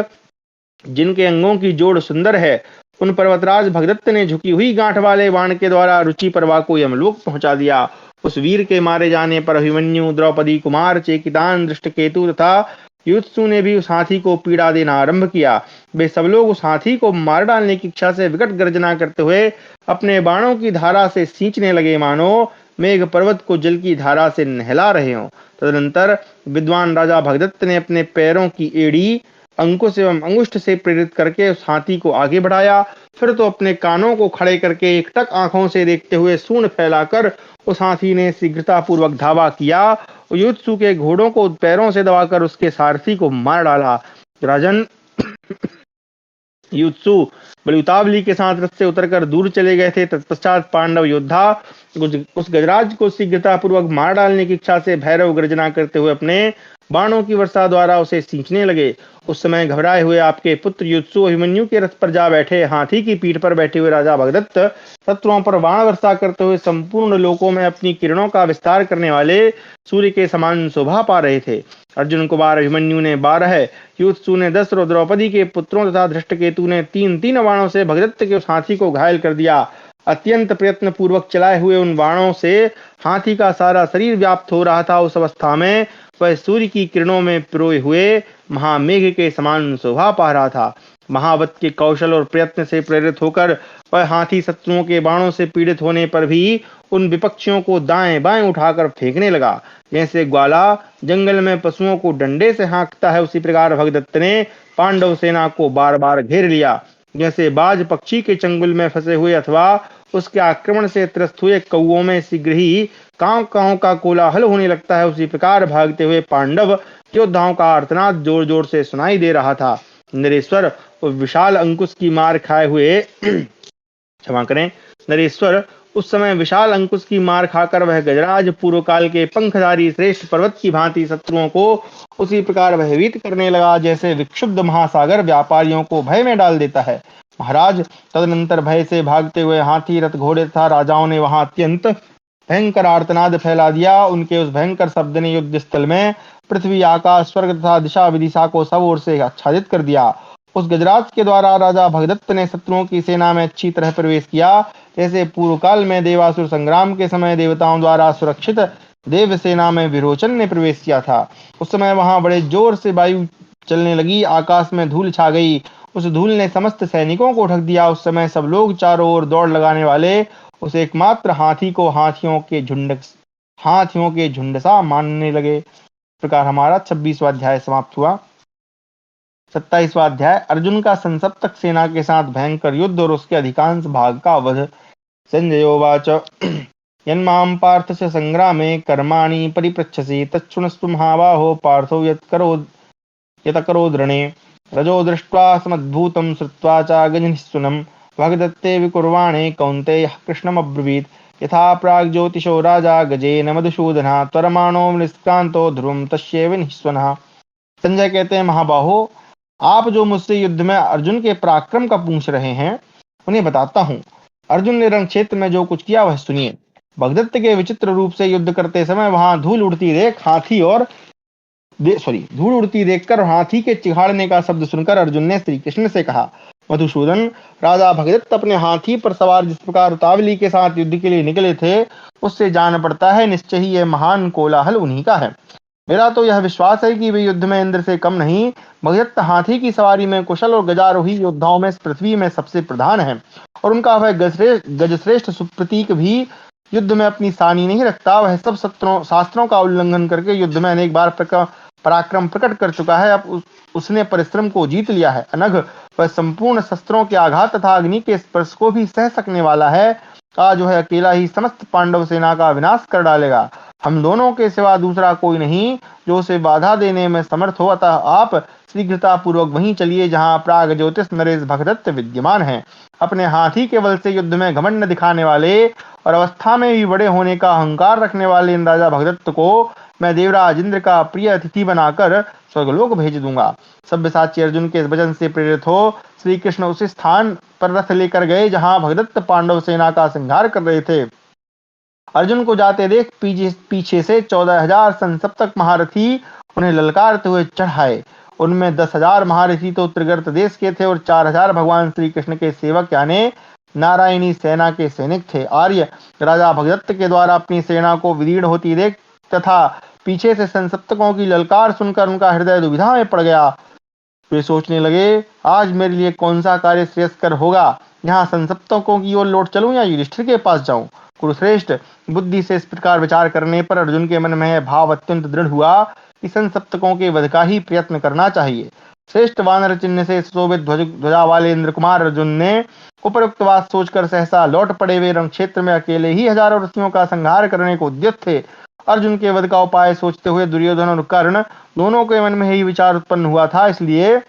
जिनके अंगों की जोड़ सुंदर है, उन पर्वतराज भगदत्त ने झुकी हुई गांठ वाले बाण के द्वारा रुचि परवा को यमलोक पहुंचा दिया। उस वीर के मारे जाने पर अभिमन्यु, द्रौपदी कुमार, चेकितान, दृष्टकेतु तथा युत्सु ने भी उस हाथी को पीड़ा देना आरंभ किया। वे सब लोग उस हाथी को मार डालने की इच्छा से विकट गर्जना करते हुए अपने बाणों की धारा से सींचने लगे, मानो मेघ पर्वत को जल की धारा से नहला रहे हों। तदनंतर विद्वान राजा भगदत्त ने अपने पैरों की एड़ी अंकुश एवं अंगुष्ठ से प्रेरित करके उस हाथी को आगे बढ़ाया। फिर तो अपने कानों को खड़े करके एकटक आंखों से देखते हुए सूंड फैलाकर उस हाथी ने शीघ्रता पूर्वक धावा किया। युत्सु के घोड़ों को पैरों से दबाकर उसके सारथी को मार डाला। राजन युत्सु बड़ी उतावली के साथ रथ से उतरकर दूर चले गए थे। तत्पश्चात पांडव योद्धा उस गजराज को शीघ्रता पूर्वक मार डालने की इच्छा से भैरव गर्जना करते हुए अपने बाणों की वर्षा द्वारा उसे सींचने लगे। उस समय घबराए हुए आपके पुत्र युत्सु अभिमन्यु के रथ पर जा बैठे। हाथी की पीठ पर बैठे हुए राजा भगदत्त शत्रुओं पर बाण वर्षा करते हुए संपूर्ण लोकों में अपनी किरणों का विस्तार करने वाले सूर्य के समान शोभा पा रहे थे। अर्जुन कुमार अभिमन्यु ने 12, युत्सु ने 10 और द्रौपदी के पुत्रों तथा धृष्टकेतु ने 3-3 बाणों से भगदत्त के उस हाथी को घायल कर दिया। अत्यंत प्रयत्न पूर्वक चलाए हुए उन बाणों से हाथी का सारा शरीर व्याप्त हो रहा था। उस अवस्था में वह सूर्य की किरणों में पिरोए हुए महामेघ के समान शोभा पा रहा था। महावत के कौशल और प्रयत्न से प्रेरित होकर वह हाथी शत्रुओं के बाणों से पीड़ित होने पर भी उन विपक्षियों को दाएं बाएं उठाकर फेंकने लगा। जैसे ग्वाला जंगल में पशुओं को डंडे से हाँकता है, उसी प्रकार भगदत्त ने पांडव सेना को बार बार घेर लिया। जैसे बाज पक्षी के चंगुल में फंसे हुए अथवा उसके आक्रमण से त्रस्त हुए कौओं में शीघ्र ही कांव कांव का कोलाहल होने लगता है, उसी प्रकार भागते हुए पांडव योद्धाओं का आर्तनाद जोर जोर से सुनाई दे रहा था। नरेश्वर विशाल अंकुश की मार खाए हुए क्षमा करें नरेश्वर उस समय विशाल अंकुश की मार खाकर वह गजराज पूर्व काल के पंखधारी श्रेष्ठ पर्वत की भांति शत्रुओं को उसी प्रकार भयभीत करने लगा जैसे विक्षुब्ध महासागर व्यापारियों को भय में डाल देता है। महाराज, तदनंतर भय से भागते हुए हाथी, रथ, घोड़े तथा राजाओं ने वहां अत्यंत भयंकर आर्तनाद फैला दिया। उनके उस भयंकर शब्द ने युद्ध स्थल में पृथ्वी, आकाश, स्वर्ग तथा दिशा विदिशा को सब ओर से आच्छादित कर दिया। उस गजराज के द्वारा राजा भगदत्त ने शत्रुओं की सेना में अच्छी तरह प्रवेश किया। जैसे पूर्व काल में देवासुर संग्राम के समय देवताओं द्वारा सुरक्षित देवसेना में विरोचन ने प्रवेश किया था। उस समय वहां बड़े जोर से वायु चलने लगी, आकाश में धूल छा गई। उस धूल ने समस्त सैनिकों को ढक दिया। उस समय सब लोग चारों ओर दौड़ लगाने वाले उस एकमात्र हाथी को हाथियों के झुंड सा मानने लगे। इस प्रकार हमारा 26वां अध्याय समाप्त हुआ। 27वां अध्याय अर्जुन का संसप्तक सेना के साथ भयंकर युद्ध और उसके अधिकांश भाग का वध। संजयोवाच यन्मां पार्थस्य संग्रामे कर्माणि परिपृच्छसि तच्छृणुष्व महाबाहो पार्थो यतकरोद्रणे रजो दृष्ट्वा समद्भूतं श्रुत्वा च गजनिःसुनं भगदत्ते विकुर्वाणे कौन्तेयः कृष्णमब्रवीत् यथा प्राग्ज्योतिषो राजा गजेन मधुसूदनः त्वरमाणो निष्क्रान्तो ध्रुवं तस्यैव निःस्वनः। संजय कहते हैं, महाबाहो, आप जो मुझसे युद्ध में अर्जुन के पराक्रम का पूछ रहे हैं उन्हें बताता हूँ। अर्जुन ने रण क्षेत्र में जो कुछ किया वह सुनिए। भगदत्त के विचित्र रूप से युद्ध करते समय वहां धूल उड़ती देखकर हाथी के चिघाड़ने का शब्द सुनकर अर्जुन ने श्री कृष्ण से कहा, मधुसूदन, राजा भगदत्त अपने हाथी पर सवार जिस प्रकार उतावली के साथ युद्ध के लिए निकले थे उससे जान पड़ता है निश्चय ही यह महान कोलाहल उन्हीं का है। मेरा तो यह विश्वास है कि वे युद्ध में इंद्र से कम नहीं। भगदत्त हाथी की सवारी में कुशल और गजारोही योद्धाओं में पृथ्वी में सबसे प्रधान है और उनका वह गजश्रेष्ठ सुप्रतीक भी युद्ध में अपनी सानी नहीं रखता। वह सब शास्त्रों का उल्लंघन करके युद्ध में अनेक बार पराक्रम प्रकट कर चुका है। अब उसने परिश्रम को जीत लिया है। अनघ वह संपूर्ण शस्त्रों के आघात तथा अग्नि के स्पर्श को भी सह सकने वाला है। आज वह अकेला ही समस्त पांडव सेना का विनाश कर डालेगा। हम दोनों के सिवा दूसरा कोई नहीं जो उसे बाधा देने में समर्थ हो। अतः आप शीघ्रता पूर्वक वहीं चलिए जहां प्राग ज्योतिष नरेश भगदत्त विद्यमान हैं। अपने हाथी के बल से युद्ध में घमंड दिखाने वाले और अवस्था में भी बड़े होने का अहंकार रखने वाले इन राजा भगदत्त को मैं देवराज इंद्र का प्रिय अतिथि बनाकर स्वर्गलोक भेज दूंगा। सब्यसाची अर्जुन के इस वचन से प्रेरित हो श्री कृष्ण उस स्थान पर रथ लेकर गए जहां भगदत्त पांडव सेना का संहार कर रहे थे। अर्जुन को जाते देख पीछे से 14,000 संसप्तक महारथी उन्हें ललकारते हुए चढ़ाए। उनमें 10,000 महारथी तो त्रिगर्त देश के थे और 4,000 भगवान श्री कृष्ण के सेवक यानी नारायणी सेना के सैनिक थे। आर्य राजा भगदत्त के द्वारा अपनी सेना को विदीर्ण होती देख तथा पीछे से संसप्तकों की ललकार सुनकर उनका हृदय दुविधा में पड़ गया। वे सोचने लगे, आज मेरे लिए कौन सा कार्य श्रेयस्कर होगा, यहाँ संसप्तकों की ओर लौट चलूं या युधिष्ठिर के पास जाऊं। कुरुश्रेष्ठ, बुद्धि से इस प्रकार विचार करने पर अर्जुन के मन में यह भाव अत्यंत दृढ़ हुआ कि संसप्तकों के वध का ही प्रयत्न करना चाहिए। श्रेष्ठ वानर चिन्ह से सुशोभित ध्वजा वाले इंद्र कुमार अर्जुन ने उपयुक्त बात सोचकर सहसा लौट पड़े। वे रण क्षेत्र में अकेले ही हजारों ऋषियों का संहार करने को उद्यत थे। अर्जुन के वध का उपाय सोचते हुए दुर्योधन और कर्ण दोनों के मन में यही विचार उत्पन्न हुआ था, इसलिए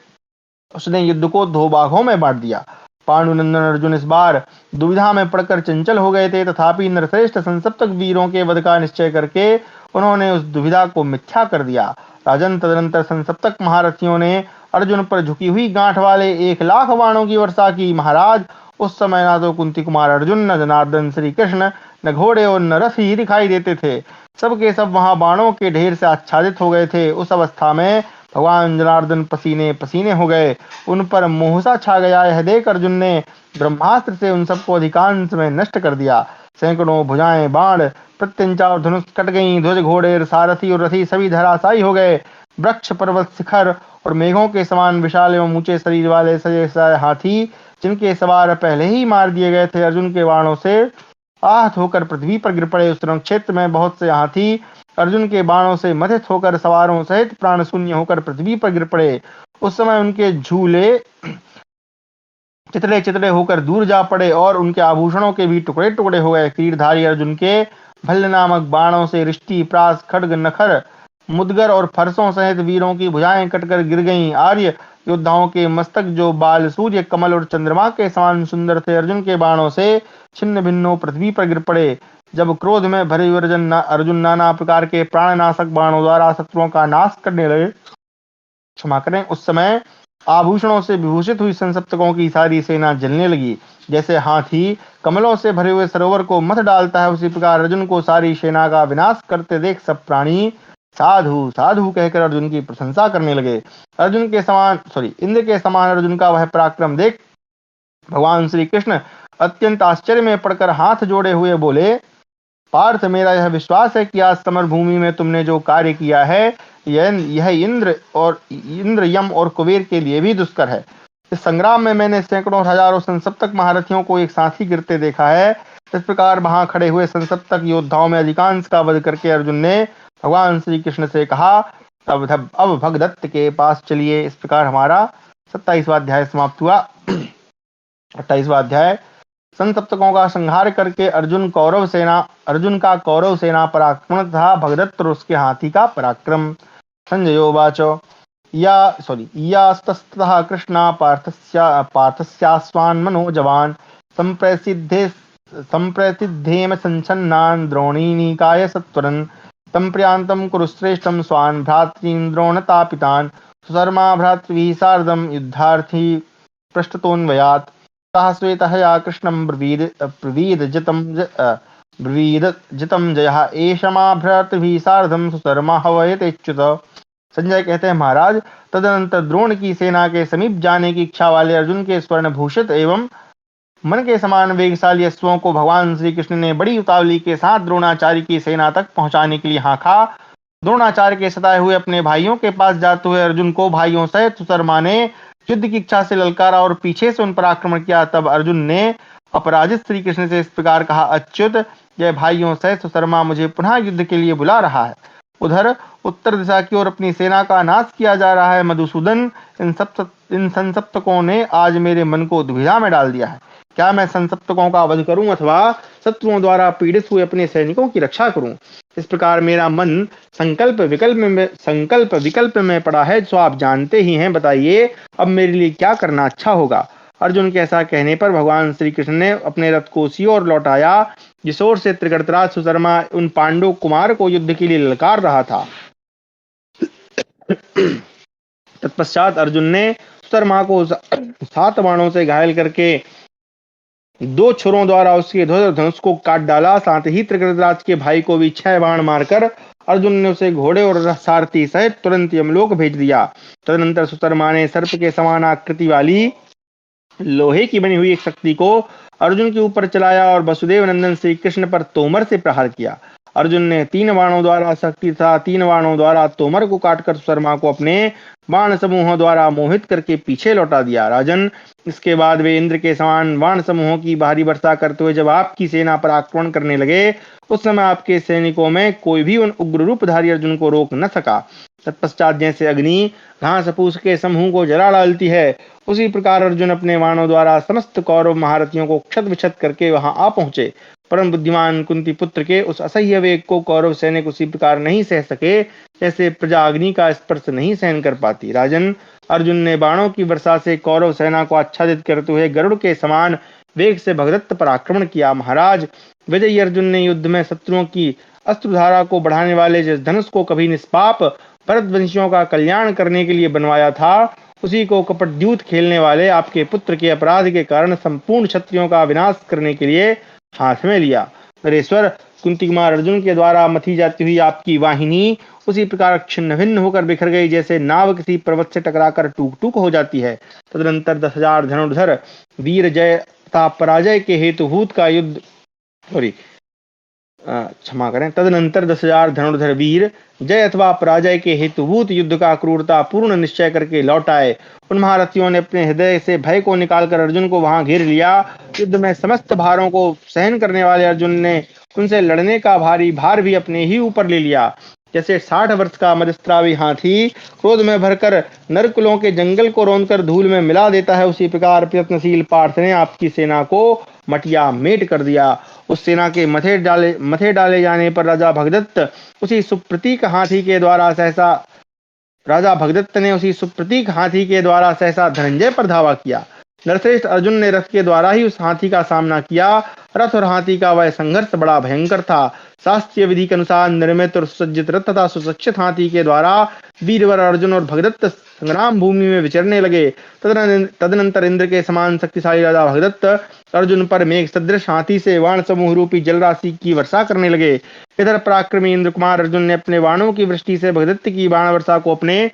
उसने युद्ध को 2 भागों में बांट दिया। पांडुनंदन अर्जुन इस बार दुविधा में पड़कर चंचल हो गए थे, तथापि नरश्रेष्ठ संसप्तक वीरों के वध का निश्चय करके उन्होंने उस दुविधा को मिथ्या कर दिया। राजन, तदनंतर संसप्तक महारथियों ने अर्जुन पर झुकी हुई गांठ वाले 1,00,000 बाणों की वर्षा की। महाराज, उस समय न तो कुंती कुमार अर्जुन, न जनार्दन श्री कृष्ण, न घोड़े और न रथ ही दिखाई देते थे। सबके सब वहां बाणों के ढेर से आच्छादित हो गए थे। उस अवस्था में भगवान जनार्दन पसीने पसीने हो गए, उन पर मोहसा छा गया। यह देख अर्जुन ने ब्रह्मास्त्र से उन सबको अधिकांश में नष्ट कर दिया। सैकड़ों भुजाएं, बाण, प्रत्यंचा और धनुष कट गईं। ध्वज, घोड़े, सारथी और रथी सभी धराशायी हो गए। वृक्ष, पर्वत, शिखर और मेघों के समान विशाल एवं ऊंचे शरीर वाले सजे सजाए हाथी, जिनके सवार पहले ही मार दिए गए थे, अर्जुन के बाणों से आहत होकर पृथ्वी पर गिर पड़े। उस रण क्षेत्र में बहुत से हाथी अर्जुन के बाणों से मथित होकर सवारों सहित प्राण शून्य होकर पृथ्वी पर गिर पड़े। उस समय उनके झूले चितड़े चितड़े होकर दूर जा पड़े और उनके आभूषणों के भी टुकड़े टुकड़े हो गए। तीरधारी अर्जुन के भल्ल नामक बाणों से रिष्टि, प्रास, खड्ग, नखर, मुदगर और फरसों सहित वीरों की भुजाएं कटकर गिर गईं। आर्य योद्धाओं के मस्तक जो बाल, सूर्य, कमल और चंद्रमा के समान सुंदर थे, अर्जुन के बाणों से छिन्न भिन्नो पृथ्वी पर गिर पड़े। जब क्रोध में भरे अर्जुन नाना प्रकार के प्राणनाशक बाणों द्वारा शत्रुओं का नाश करने लगे, क्षमा करें, उस समय आभूषणों से विभूषित हुई संसप्तकों की सारी सेना जलने लगी। जैसे हाथी कमलों से भरे हुए सरोवर को मथ डालता है, उसी प्रकार अर्जुन को सारी सेना का विनाश करते देख सब प्राणी साधु साधु कहकर अर्जुन की प्रशंसा करने लगे। इंद्र के समान अर्जुन का वह पराक्रम देख भगवान श्री कृष्ण अत्यंत आश्चर्य में पड़कर हाथ जोड़े हुए बोले, पार्थ, मेरा यह विश्वास है कि आज समर भूमि में तुमने जो कार्य किया है यह इंद्र यम और कुबेर के लिए भी दुष्कर है। इस संग्राम में मैंने सैकड़ों और हजारों संसप्तक महारथियों को एक साथ ही गिरते देखा है। इस प्रकार वहां खड़े हुए संसप्तक योद्धाओं में अधिकांश का वध करके अर्जुन ने भगवान श्री कृष्ण से कहा, अब भगदत्त के पास चलिए। इस प्रकार हमारा 27वां अध्याय समाप्त हुआ। 28वां अध्याय। संसप्तकों का संहार करके अर्जुन का कौरव सेना पराक्रम तथा भगदत्त और उसके हाथी का पराक्रम। संजयोवाच यास्ततः कृष्णा पार्थस्यास्वान् मनोजवान् सम्प्रसिद्धेम संचन्नान् द्रोणीनिकाय सत्वरन् तं प्रयान्तं कुरुश्रेष्ठं स्वान् भ्रातॄन् द्रोणतापितान् सुशर्मा भ्रातृभिः सार्धं युद्धार्थी पृष्ठतोऽन्वयात् सः श्वेतहया कृष्णं ब्रवीद जितं जयः एष मा भ्रातृभिः सार्धं सुशर्मा हवयतेच्युत। संजय कहते हैं, महाराज, तदनंतर द्रोण की सेना के समीप जाने की इच्छा वाले अर्जुन के स्वर्ण भूषित एवं मन के समान वेगशाली अश्वों को भगवान श्री कृष्ण ने बड़ी उतावली के साथ द्रोणाचार्य की सेना तक पहुंचाने के लिए हाँका। द्रोणाचार्य के सताए हुए अपने भाइयों के पास जाते हुए अर्जुन को भाइयों सहित सुशर्मा ने युद्ध की इच्छा से ललकारा और पीछे से उन पर आक्रमण किया। तब अर्जुन ने अपराजित श्री कृष्ण से इस प्रकार कहा, अच्युत, यह भाइयों सहित सुशर्मा मुझे पुनः युद्ध के लिए बुला रहा है। उधर उत्तर दिशा की ओर अपनी सेना का नाश किया जा रहा है। मधुसूदन, इन संसप्तकों ने आज मेरे मन को दुविधा में डाल दिया है। क्या मैं संसप्तकों का वध करूं अथवा शत्रुओं द्वारा पीड़ित हुए अपने सैनिकों की रक्षा करूं? इस प्रकार मेरा मन संकल्प विकल्प में पड़ा है। सो आप जानते ही हैं, बताइए अब मेरे लिए क्या करना अच्छा होगा। अर्जुन के ऐसा कहने पर भगवान श्री कृष्ण ने अपने रथ को उसी ओर लौटाया जिस ओर से त्रिगर्तराज सुशर्मा उन पांडु कुमार को युद्ध के लिए ललकार रहा था। तत्पश्चात अर्जुन ने सुशर्मा को 7 बाणों से घायल करके 2 छुरों द्वारा उसके धनुष को काट डाला। साथ ही त्रिगर्तराज के भाई को भी 6 बाण मारकर अर्जुन ने उसे घोड़े और सारथी सहित तुरंत यमलोक भेज दिया। तदनंतर सुशर्मा ने सर्प के समान आकृति वाली लोहे की बनी हुई एक शक्ति को अर्जुन के ऊपर चलाया और वसुदेव नंदन श्री कृष्ण पर तोमर से प्रहार किया। अर्जुन ने 3 बाणों द्वारा शक्ति तथा 3 बाणों द्वारा तोमर को काटकर सुशर्मा को अपने बाण समूहों द्वारा मोहित करके पीछे लौटा दिया। राजन, इसके बाद वे इंद्र के समान बाण समूहों की भारी वर्षा करते हुए जब आपकी सेना पर आक्रमण करने लगे, उस समय आपके सैनिकों में कोई भी उन उग्र रूपधारी अर्जुन को रोक न सका। तत्पश्चात जैसे अग्नि घास फूस के समूह को जला डालती है, उसी प्रकार अर्जुन अपने बाणों द्वारा समस्त कौरव महारथियों को क्षत विक्षत करके वहां आ पहुंचे। परम बुद्धिमान कुंती पुत्र के उस असह्य वेग को कौरव सैनिक उसी प्रकार नहीं सह सके जैसे प्रजा अग्नि का स्पर्श नहीं सहन कर पाती। राजन, अर्जुन ने बाणों की वर्षा से कौरव सेना को आच्छादित करते हुए गरुड़ के समान वेग से भगदत्त पर आक्रमण किया। महाराज, विजयी अर्जुन ने युद्ध में शत्रुओं की अस्त्रधारा को बढ़ाने वाले जिस धनुष को कभी निष्पाप भरतवंशियों का कल्याण करने के लिए बनवाया था, उसी को कपटद्यूत खेलने वाले आपके पुत्र के अपराध के कारण संपूर्ण क्षत्रियों का विनाश करने के लिए हाथ में लिया। नरेश्वर, कुंती कुमार अर्जुन के द्वारा मथी जाती हुई आपकी वाहिनी उसी प्रकार छिन्न भिन्न होकर बिखर गई जैसे नाव किसी पर्वत से टकराकर टूक टूक हो जाती है। तदनंतर 10,000 धनुर्धर वीर जय तथा पराजय के हेतुभूत का युद्ध तदनंतर 10,000 धनुर्धर वीर जय अथवा पराजय के हेतुभूत युद्ध का क्रूरता पूर्ण निश्चय करके लौट आए। उन महारथियों ने अपने हृदय से भय को निकालकर अर्जुन को वहां घेर लिया। युद्ध में समस्त भारों को सहन करने वाले अर्जुन ने उनसे लड़ने का भारी भार भी अपने ही ऊपर ले लिया। जैसे 60 वर्ष का मदस्त्रावी हाथी क्रोध में भरकर नरकुलों के जंगल को रौंदकर धूल में मिला देता है, उसी प्रकार प्रयत्नशील पार्थ ने आपकी सेना को मटिया मेट कर दिया। उस सेना के मथे डाले जाने पर राजा भगदत्त उसी सुप्रतीक हाथी के द्वारा सहसा धनंजय पर धावा किया। नरश्रेष्ठ अर्जुन ने रथ के द्वारा ही उस हाथी का सामना किया। रथ और हाथी का वह संघर्ष बड़ा भयंकर था। शास्त्रीय विधि के अनुसार निर्मित और सुसज्जित रथ तथा सुशिक्षित हाथी के द्वारा वीरवर अर्जुन और भगदत्त संग्राम भूमि में विचरने लगे। तदनंतर इंद्र के समान शक्तिशाली राजा भगदत्त अर्जुन पर मेघ सदृश हाथी से बाण समूह रूपी जल राशि की वर्षा करने लगे। इधर पराक्रमी इंद्र कुमार अर्जुन ने अपने बाणों की वृष्टि से भगदत्त की बाण वर्षा को अपने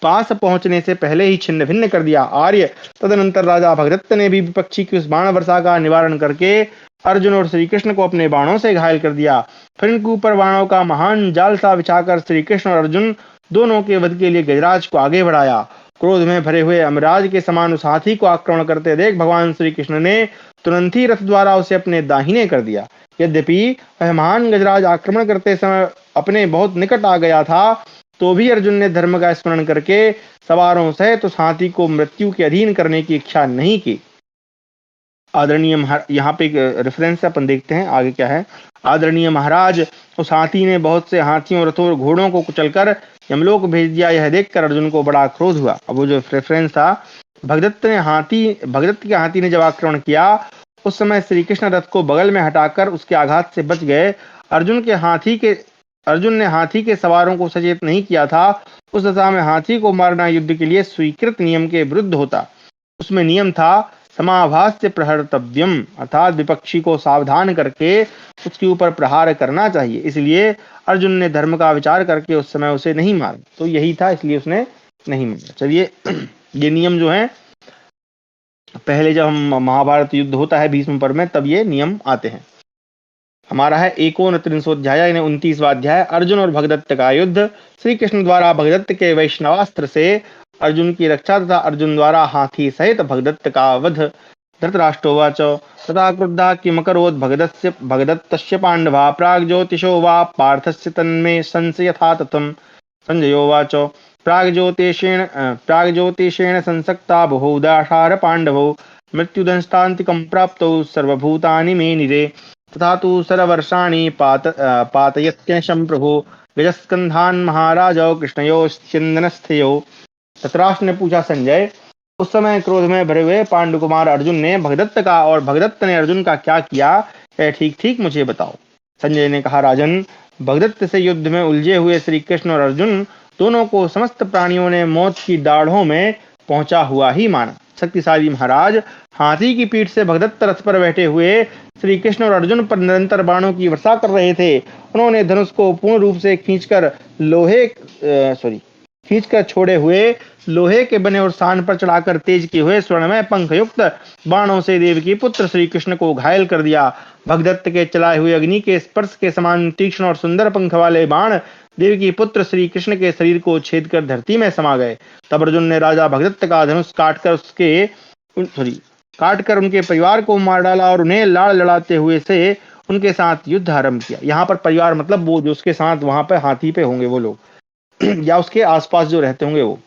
पास पहुंचने से पहले ही छिन्न भिन्न कर दिया। आर्य, तदनंतर राजा भगदत्त ने भी विपक्षी की उस बाण वर्षा का निवारण करके अर्जुन और श्री कृष्ण को अपने बाणों से घायल कर दिया। फिर इनके ऊपर बाणों का महान जाल सा बिछाकर श्री कृष्ण और अर्जुन दोनों के वध के लिए गजराज को आगे बढ़ाया। क्रोध में भरे हुए अमराज के समान उस हाथी को आक्रमण करते देख भगवान श्री कृष्ण ने तुरंत ही रथ द्वारा उसे अपने दाहिने कर दिया। यद्यपि वह महान गजराज आक्रमण करते समय अपने बहुत निकट आ गया था, तो भी अर्जुन ने धर्म का स्मरण करके सवारों सहित उस हाथी को मृत्यु के अधीन करने की इच्छा नहीं की। आदरणीय यहाँ पे एक रेफरेंस अपन देखते हैं आगे क्या है। आदरणीय महाराज, उस हाथी ने बहुत से हाथियों, रथों और घोड़ों को कुचलकर यमलोक भेज दिया। यह देखकर अर्जुन को बड़ा क्रोध हुआ। अब वो जो रेफरेंस था, भगदत्त के हाथी ने जब आक्रमण किया, उस समय श्री कृष्ण रथ को बगल में हटाकर उसके आघात से बच गए। अर्जुन ने हाथी के सवारों को सचेत नहीं किया था। उस दशा में हाथी को मारना युद्ध के लिए स्वीकृत नियम के विरुद्ध होता। उसमें नियम था समाभास्य प्रहर्तव्यम, अर्थात विपक्षी को सावधान करके उसके ऊपर प्रहार करना चाहिए। इसलिए अर्जुन ने धर्म का विचार करके उस समय उसे नहीं मारा। तो यही था, इसलिए उसने नहीं मारा। चलिए, ये नियम जो है पहले जब हम महाभारत युद्ध होता है भीष्म पर्व में, तब ये नियम आते हैं। हमारा है 39वां यानी 29वां अध्याय, अर्जुन और भगदत्त का युद्ध। श्री कृष्ण द्वारा भगदत्त के वैष्णवास्त्र से अर्जुन की रक्षा तथा अर्जुन द्वारा हाथी सहित भगदत्त का वध। धृतराष्ट्रोवाच तथा क्रुद्धा किमकरोत् भगदत्तस्य पांडवा प्राग्ज्योतिषो वा पार्थस्य तन्मे संशयथा तथम्। संजयोवाच प्राग्ज्योतिषेण संसक्ता बहु दाशार पांडवौ मृत्युदंष्टान्तिकं प्राप्तौ सर्वभूतानि मे निरे तथा तु सरवर्षाणि पातयत्यशं प्रभो गजस्कंधान महाराजौ कृष्णयोश्चिंदनस्थयो। धृतराष्ट्र ने पूछा, संजय, उस समय क्रोध में भरे हुए पांडुकुमार अर्जुन ने भगदत्त का और भगदत्त ने अर्जुन का क्या किया, यह ठीक ठीक मुझे बताओ। संजय ने कहा, राजन, भगदत्त से युद्ध में उलझे हुए श्री कृष्ण और अर्जुन दोनों को समस्त प्राणियों ने मौत की दाढ़ों में पहुंचा हुआ ही माना। शक्तिशाली महाराज, हाथी की पीठ से भगदत्त रथ पर बैठे हुए श्री कृष्ण और अर्जुन पर निरंतर बाणों की वर्षा कर रहे थे। उन्होंने धनुष को पूर्ण रूप से खींचकर छोड़े हुए लोहे के बने और स्थान पर चढ़ाकर तेज किए हुए स्वर्णमय पंख युक्त बाणों से देवकी पुत्र श्री कृष्ण को घायल कर दिया। भगदत्त के चलाए हुए अग्नि के स्पर्श के समान तीक्ष्ण और सुंदर पंख वाले बाण देवकी पुत्र श्री कृष्ण के शरीर को छेद कर धरती में समा गए। तब अर्जुन ने राजा भगदत्त का धनुष काटकर उनके परिवार को मार डाला और उन्हें लाड़ लड़ाते हुए से उनके साथ युद्ध आरंभ किया। यहाँ पर परिवार मतलब वो जो उसके साथ वहां पर हाथी पे होंगे वो लोग या उसके आसपास जो रहते होंगे वो।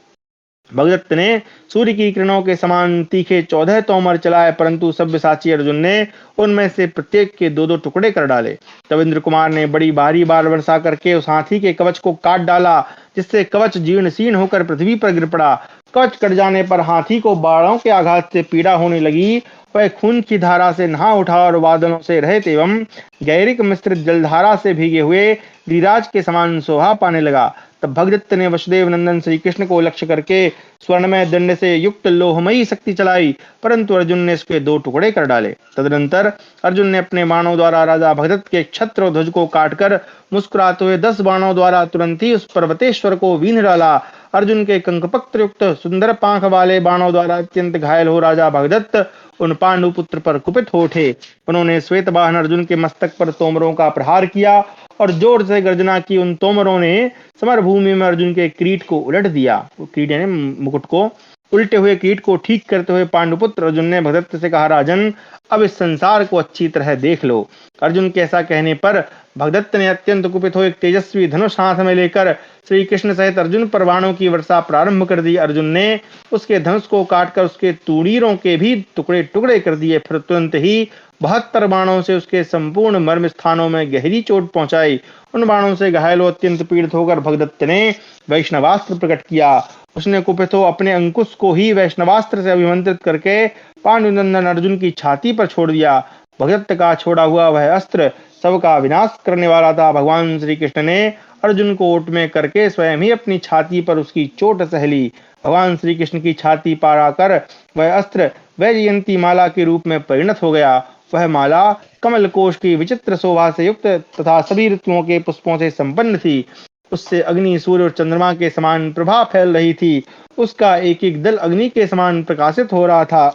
भगदत्त ने सूर्य की किरणों के समान तीखे 14 तोमर चलाए, परंतु सब्यसाची अर्जुन ने उनमें से प्रत्येक के 2-2 टुकड़े कर डाले। तब इंद्र कुमार ने बड़ी भारी बाण वर्षा करके उस हाथी के कवच को काट डाला, जिससे कवच जीर्ण शीर्ण होकर पृथ्वी पर गिर पड़ा। कवच कट जाने पर हाथी को बाणों के आघात से पीड़ा होने लगी। वह खून की धारा से नहा उठा और बादलों से रहित एवं गैरिक मिश्रित जलधारा से भीगे हुए गिरिराज के समान शोभा पाने लगा। तब भगदत्त ने वसुदेव नंदन श्री कृष्ण को लक्ष्य करके स्वर्णमय दंड से युक्त लोहमयी शक्ति चलाई, परंतु अर्जुन ने इसके 2 टुकड़े कर डाले। तदनंतर अर्जुन ने अपने बाणों द्वारा राजा भगदत्त के छत्र ध्वज को काटकर मुस्कुराते हुए 10 बाणों द्वारा तुरंत ही उस पर्वतेश्वर को बींध डाला। अर्जुन के कंकपत्र युक्त सुंदर पांख वाले बाणों द्वारा अत्यंत घायल हो राजा भगदत्त उन पांडुपुत्र पर कुपित हो उठे। उन्होंने श्वेत वाहन अर्जुन के मस्तक पर तोमरों का प्रहार किया और जोर से गर्जना की। उन तोमरों ने समर भूमि में अर्जुन के किरीट को उलट दिया। किरीट यानी मुकुट को, उल्टे हुए किरीट को ठीक करते हुए पांडुपुत्र अर्जुन ने भगदत्त से कहा, राजन, अब इस संसार को अच्छी तरह देख लो। अर्जुन के ऐसा कहने पर भगदत्त ने अत्यंत कुपित हो एक तेजस्वी धनुष हाथ में लेकर श्री कृष्ण सहित अर्जुन पर बाणों की वर्षा प्रारंभ कर दी। अर्जुन ने उसके धनुष को काटकर उसके तूणीरों के भी टुकड़े टुकड़े कर दिए। फिर तुरंत ही 72 बाणों से उसके संपूर्ण मर्म स्थानों में गहरी चोट पहुंचाई। उन बाणों से घायल अत्यंत पीड़ित होकर भगदत्त ने वैष्णवास्त्र प्रकट किया। उसने कुपित हो अपने अंकुश को ही वैष्णवास्त्र से अभिमंत्रित करके पांडुनंदन अर्जुन की छाती पर छोड़ दिया। भगदत्त का छोड़ा हुआ वह अस्त्र सबका विनाश करने वाला था। भगवान श्री कृष्ण ने अर्जुन को ओट में करके स्वयं ही अपनी छाती पर उसकी चोट सह ली। भगवान श्री कृष्ण की छाती पार आकर वह अस्त्र वैजयंती माला के रूप में परिणत हो गया। वह माला कमल कोश की विचित्र शोभा से युक्त तथा सभी ऋतुओं के पुष्पों से संपन्न थी। उससे अग्नि, सूर्य और चंद्रमा के समान प्रभा फैल रही थी। उसका एक एक दल अग्नि के समान प्रकाशित हो रहा था।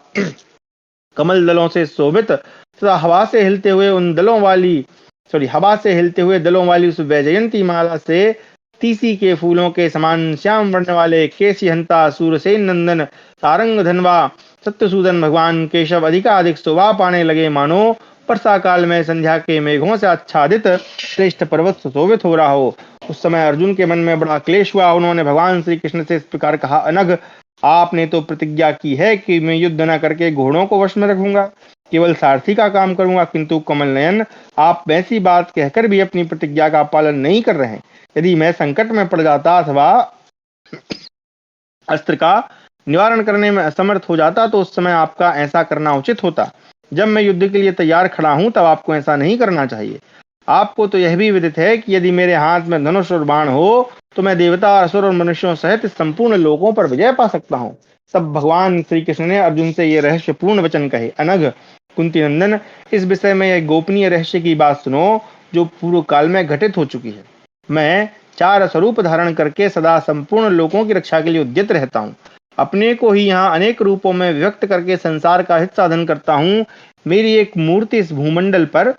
कमल दलों से शोभित तथा हवा से हिलते हुए दलों वाली उस वैजयंती माला से तीसी के फूलों के समान श्याम वर्ण वाले केसी-हंता सूरसेन नंदन सारंग धनवा सत्यसूदन भगवान केशव अधिकाधिक शोभा पाने लगे, मानो वर्षा काल में संध्या के मेघों से आच्छादित श्रेष्ठ पर्वत सुशोभित हो रहा हो। उस समय अर्जुन के मन में बड़ा क्लेश हुआ। उन्होंने भगवान श्री कृष्ण से इस प्रकार कहा, अनघ, आपने तो प्रतिज्ञा की है कि मैं युद्ध न करके घोड़ों को वश में रखूंगा, केवल सारथी का काम करूंगा, किंतु कमल नयन, आप वैसी बात कहकर भी अपनी प्रतिज्ञा का पालन नहीं कर रहे हैं। यदि मैं संकट में पड़ जाता अथवा अस्त्र का निवारण करने में असमर्थ हो जाता तो उस समय आपका ऐसा करना उचित होता। जब मैं युद्ध के लिए तैयार खड़ा हूं तब आपको ऐसा नहीं करना चाहिए। आपको तो यह भी विदित है कि यदि मेरे हाथ में धनुष और बाण हो तो मैं देवता, असुर और मनुष्यों सहित संपूर्ण लोकों पर विजय पा सकता हूँ। तब भगवान श्री कृष्ण ने अर्जुन से ये रहस्यपूर्ण वचन कहे, अनघ, कुंती नंदन, इस विषय में यह गोपनीय रहस्य की बात सुनो जो पूर्व काल में घटित हो चुकी है। मैं 4 स्वरूप धारण करके सदा संपूर्ण लोकों की रक्षा के लिए उद्यत रहता हूँ। अपने को ही यहाँ अनेक रूपों में व्यक्त करके संसार का हित साधन करता हूँ। मेरी एक मूर्ति इस भूमंडल पर,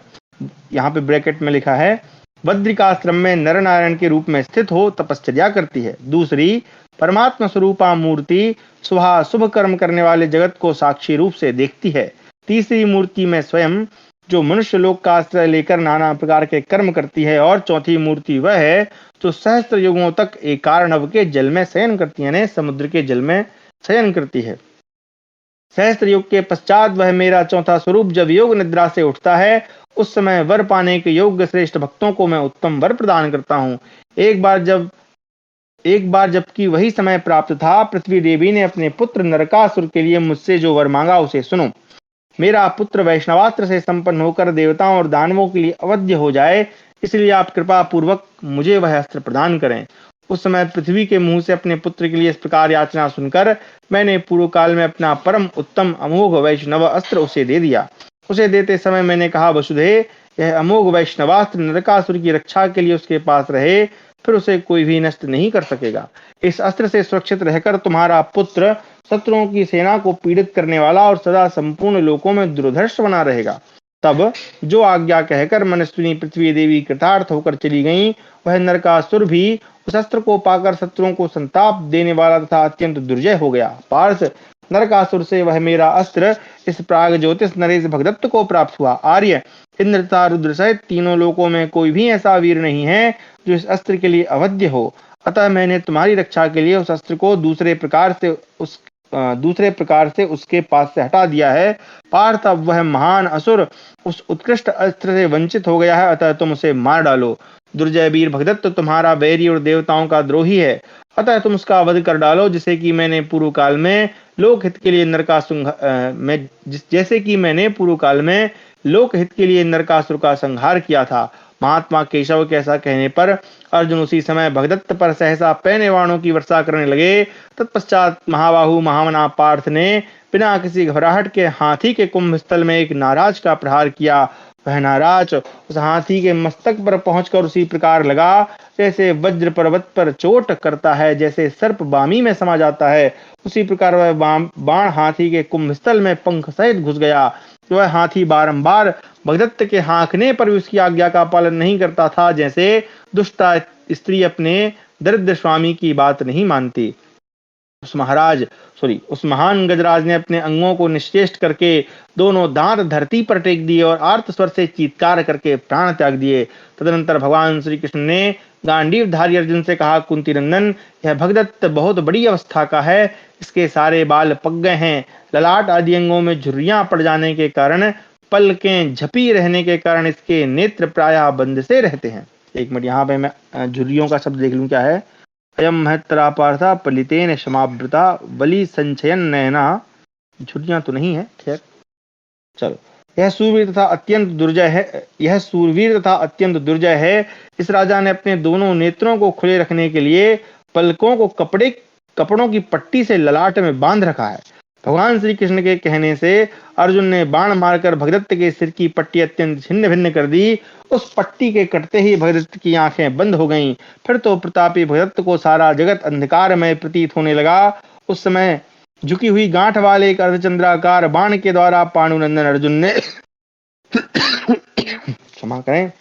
यहाँ पे ब्रैकेट में लिखा है, बद्रिकाश्रम में नर नारायण के रूप में स्थित हो तपश्चर्या करती है। दूसरी, परमात्मा स्वरूपा मूर्ति सुबह शुभ कर्म करने वाले जगत को साक्षी रूप से देखती है। तीसरी मूर्ति में स्वयं, जो मनुष्य लोक का आश्रय लेकर नाना प्रकार के कर्म करती है। और चौथी मूर्ति वह है जो सहस्त्र युगों तक एकार्णव के जल में शयन करती है, यानी समुद्र के जल में शयन करती है। सहस्त्र युग के पश्चात वह मेरा चौथा स्वरूप जब योग निद्रा से उठता है, उस समय वर पाने के योग्य श्रेष्ठ भक्तों को मैं उत्तम वर प्रदान करता हूँ। एक बार जबकि वही समय प्राप्त था, पृथ्वी देवी ने अपने पुत्र नरकासुर के लिए मुझसे जो वर मांगा उसे सुनो। मेरा पुत्र वैष्णवास्त्र से संपन्न होकर देवताओं और दानवों के लिए अवध्य हो जाए, इसलिए आप कृपा पूर्वक मुझे वह अस्त्र प्रदान करें। उस समय पृथ्वी के मुंह से अपने पुत्र के लिए इस प्रकार याचना सुनकर मैंने पूर्व काल में अपना परम उत्तम अमोघ वैष्णव अस्त्र उसे दे दिया। उसे देते समय मैंने कहा, वसुदेव, यह अमोघ वैष्णवास्त्र नरकासुर की रक्षा के लिए उसके पास रहे, फिर उसे कोई भी नष्ट नहीं कर सकेगा। इस अस्त्र से सुरक्षित रहकर तुम्हारा पुत्र शत्रुओं की सेना को पीड़ित करने वाला और सदा संपूर्ण लोकों में दुर्धर्ष बना रहेगा। तब जो आज्ञा कहकर मनस्विनी पृथ्वी देवी कृतार्थ होकर चली गई, वह नरकासुर भी उस अस्त्र को पाकर शत्रुओं को संताप देने वाला तथा अत्यंत दुर्जय हो गया। पार्थ, नरकासुर से वह मेरा अस्त्र इस प्राग ज्योतिष नरेश भगदत्त को प्राप्त हुआ। आर्य, इंद्र तथा रुद्र सहित तीनों लोकों में कोई भी ऐसा वीर नहीं है जो इस अस्त्र के लिए अवध्य हो। अतः मैंने तुम्हारी रक्षा के लिए उस अस्त्र को दूसरे प्रकार से उसके पास से हटा दिया है। पार्थ, अब वह महान असुर उस उत्कृष्ट अस्त्र से वंचित हो गया है, अतः तुम उसे मार डालो। दुर्जय वीर भगदत्त तुम्हारा बैरी और देवताओं का द्रोही है, अतः तुम उसका वध कर डालो, जैसे कि मैंने पूर्व काल में लोकहित के लिए नरकासुर का संहार किया था। महात्मा केशव के ऐसा कहने पर अर्जुन उसी समय भगदत्त पर सहसा पैने बाणों की वर्षा करने लगे। तत्पश्चात महाबाहु महामना पार्थ ने बिना किसी घबराहट के हाथी के कुंभ स्थल में एक नाराज का प्रहार किया। वह नाराज उस हाथी के मस्तक पर पहुंचकर उसी प्रकार लगा जैसे वज्र पर्वत पर चोट करता है, जैसे सर्प बामी में समा जाता है, उसी प्रकार वह बाण हाथी के कुंभ स्थल में पंख सहित घुस गया। वह हाथी बारंबार भगदत्त के हाँकने पर भी उसकी आज्ञा का पालन नहीं करता था, जैसे दुष्टा स्त्री अपने दरिद्र स्वामी की बात नहीं मानती। उस महान गजराज ने अपने अंगों को निश्चेष्ट करके दोनों दांत धरती पर टेक दिए और आर्त स्वर से चीत्कार करके प्राण त्याग दिए। तदनंतर भगवान श्री कृष्ण ने गांडीवधारी अर्जुन से कहा, कुंती नंदन, यह भगदत्त बहुत बड़ी अवस्था का है। इसके सारे बाल पक गए हैं, ललाट आदि अंगों में झुर्रियां पड़ जाने के कारण, पलकें झपी रहने के कारण इसके नेत्र प्रायः बंद से रहते हैं। एक मिनट, यहाँ पे मैं झुर्रियों का शब्द देख लूं क्या है। अयम महत्तरा पार्था पलितेन क्षमावृता वली संचयन नयना। झुर्रियां तो नहीं है, खैर चलो। यह सूरवीर तथा अत्यंत दुर्जय है। इस राजा ने अपने दोनों नेत्रों को खुले रखने के लिए पलकों को कपड़ों की पट्टी से ललाट में बांध रखा है। भगवान श्री कृष्ण के कहने से अर्जुन ने बाण मारकर भगदत्त के सिर की पट्टी अत्यंत छिन्न भिन्न कर दी। उस पट्टी के कटते ही भगदत्त की आंखें बंद हो गईं। फिर तो प्रतापी भगदत्त को सारा जगत अंधकारमय प्रतीत होने लगा। उस समय झुकी हुई गांठ वाले एक अर्धचंद्राकार बाण के द्वारा पांडुनंदन अर्जुन ने क्षमा करें।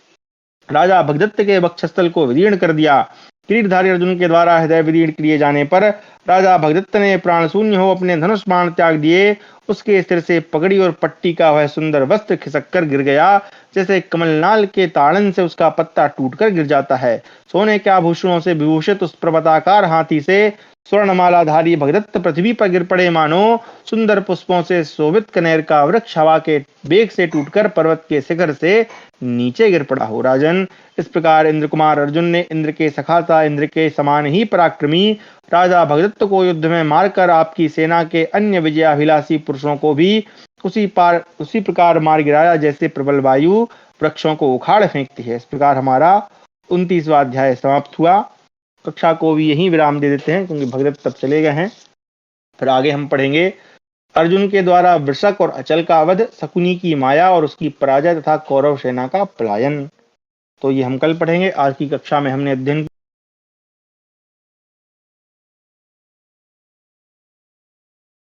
राजा भगदत्त के वक्षस्थल को विदीर्ण कर दिया। किरीटधारी अर्जुन के द्वारा हृदय विदीर्ण किए जाने पर राजा भगदत्त ने प्राण शून्य हो अपने धनुष बाण त्याग दिए। उसके सिर से पगड़ी और पट्टी का वह सुंदर वस्त्र खिसक कर गिर गया, जैसे कमलनाल के ताड़न से उसका पत्ता टूटकर गिर जाता है। सोने के आभूषणों से विभूषित उस पर्वताकार हाथी से स्वर्णमालाधारी भगदत्त पृथ्वी पर गिर पड़े, मानो सुंदर पुष्पों से शोभित कनेर का वृक्ष हवा के वेग से टूटकर पर्वत के शिखर से नीचे गिर पड़ा हो। राजन, इस प्रकार इंद्र कुमार अर्जुन ने इंद्र के सखा था इंद्र के समान ही पराक्रमी राजा भगदत्त को युद्ध में मारकर आपकी सेना के अन्य विजयाभिलाषी पुरुषों को भी उसी प्रकार मार गिराया, जैसे प्रबल वायु वृक्षों को उखाड़ फेंकती है। इस प्रकार हमारा 29वां अध्याय समाप्त हुआ। कक्षा को भी यहीं विराम दे देते हैं, क्योंकि भगदत्त तब चले गए हैं। फिर आगे हम पढ़ेंगे अर्जुन के द्वारा वृषक और अचल का वध, शकुनी की माया और उसकी पराजय तथा कौरव सेना का पलायन। तो ये हम कल पढ़ेंगे। आज की कक्षा में हमने अध्ययन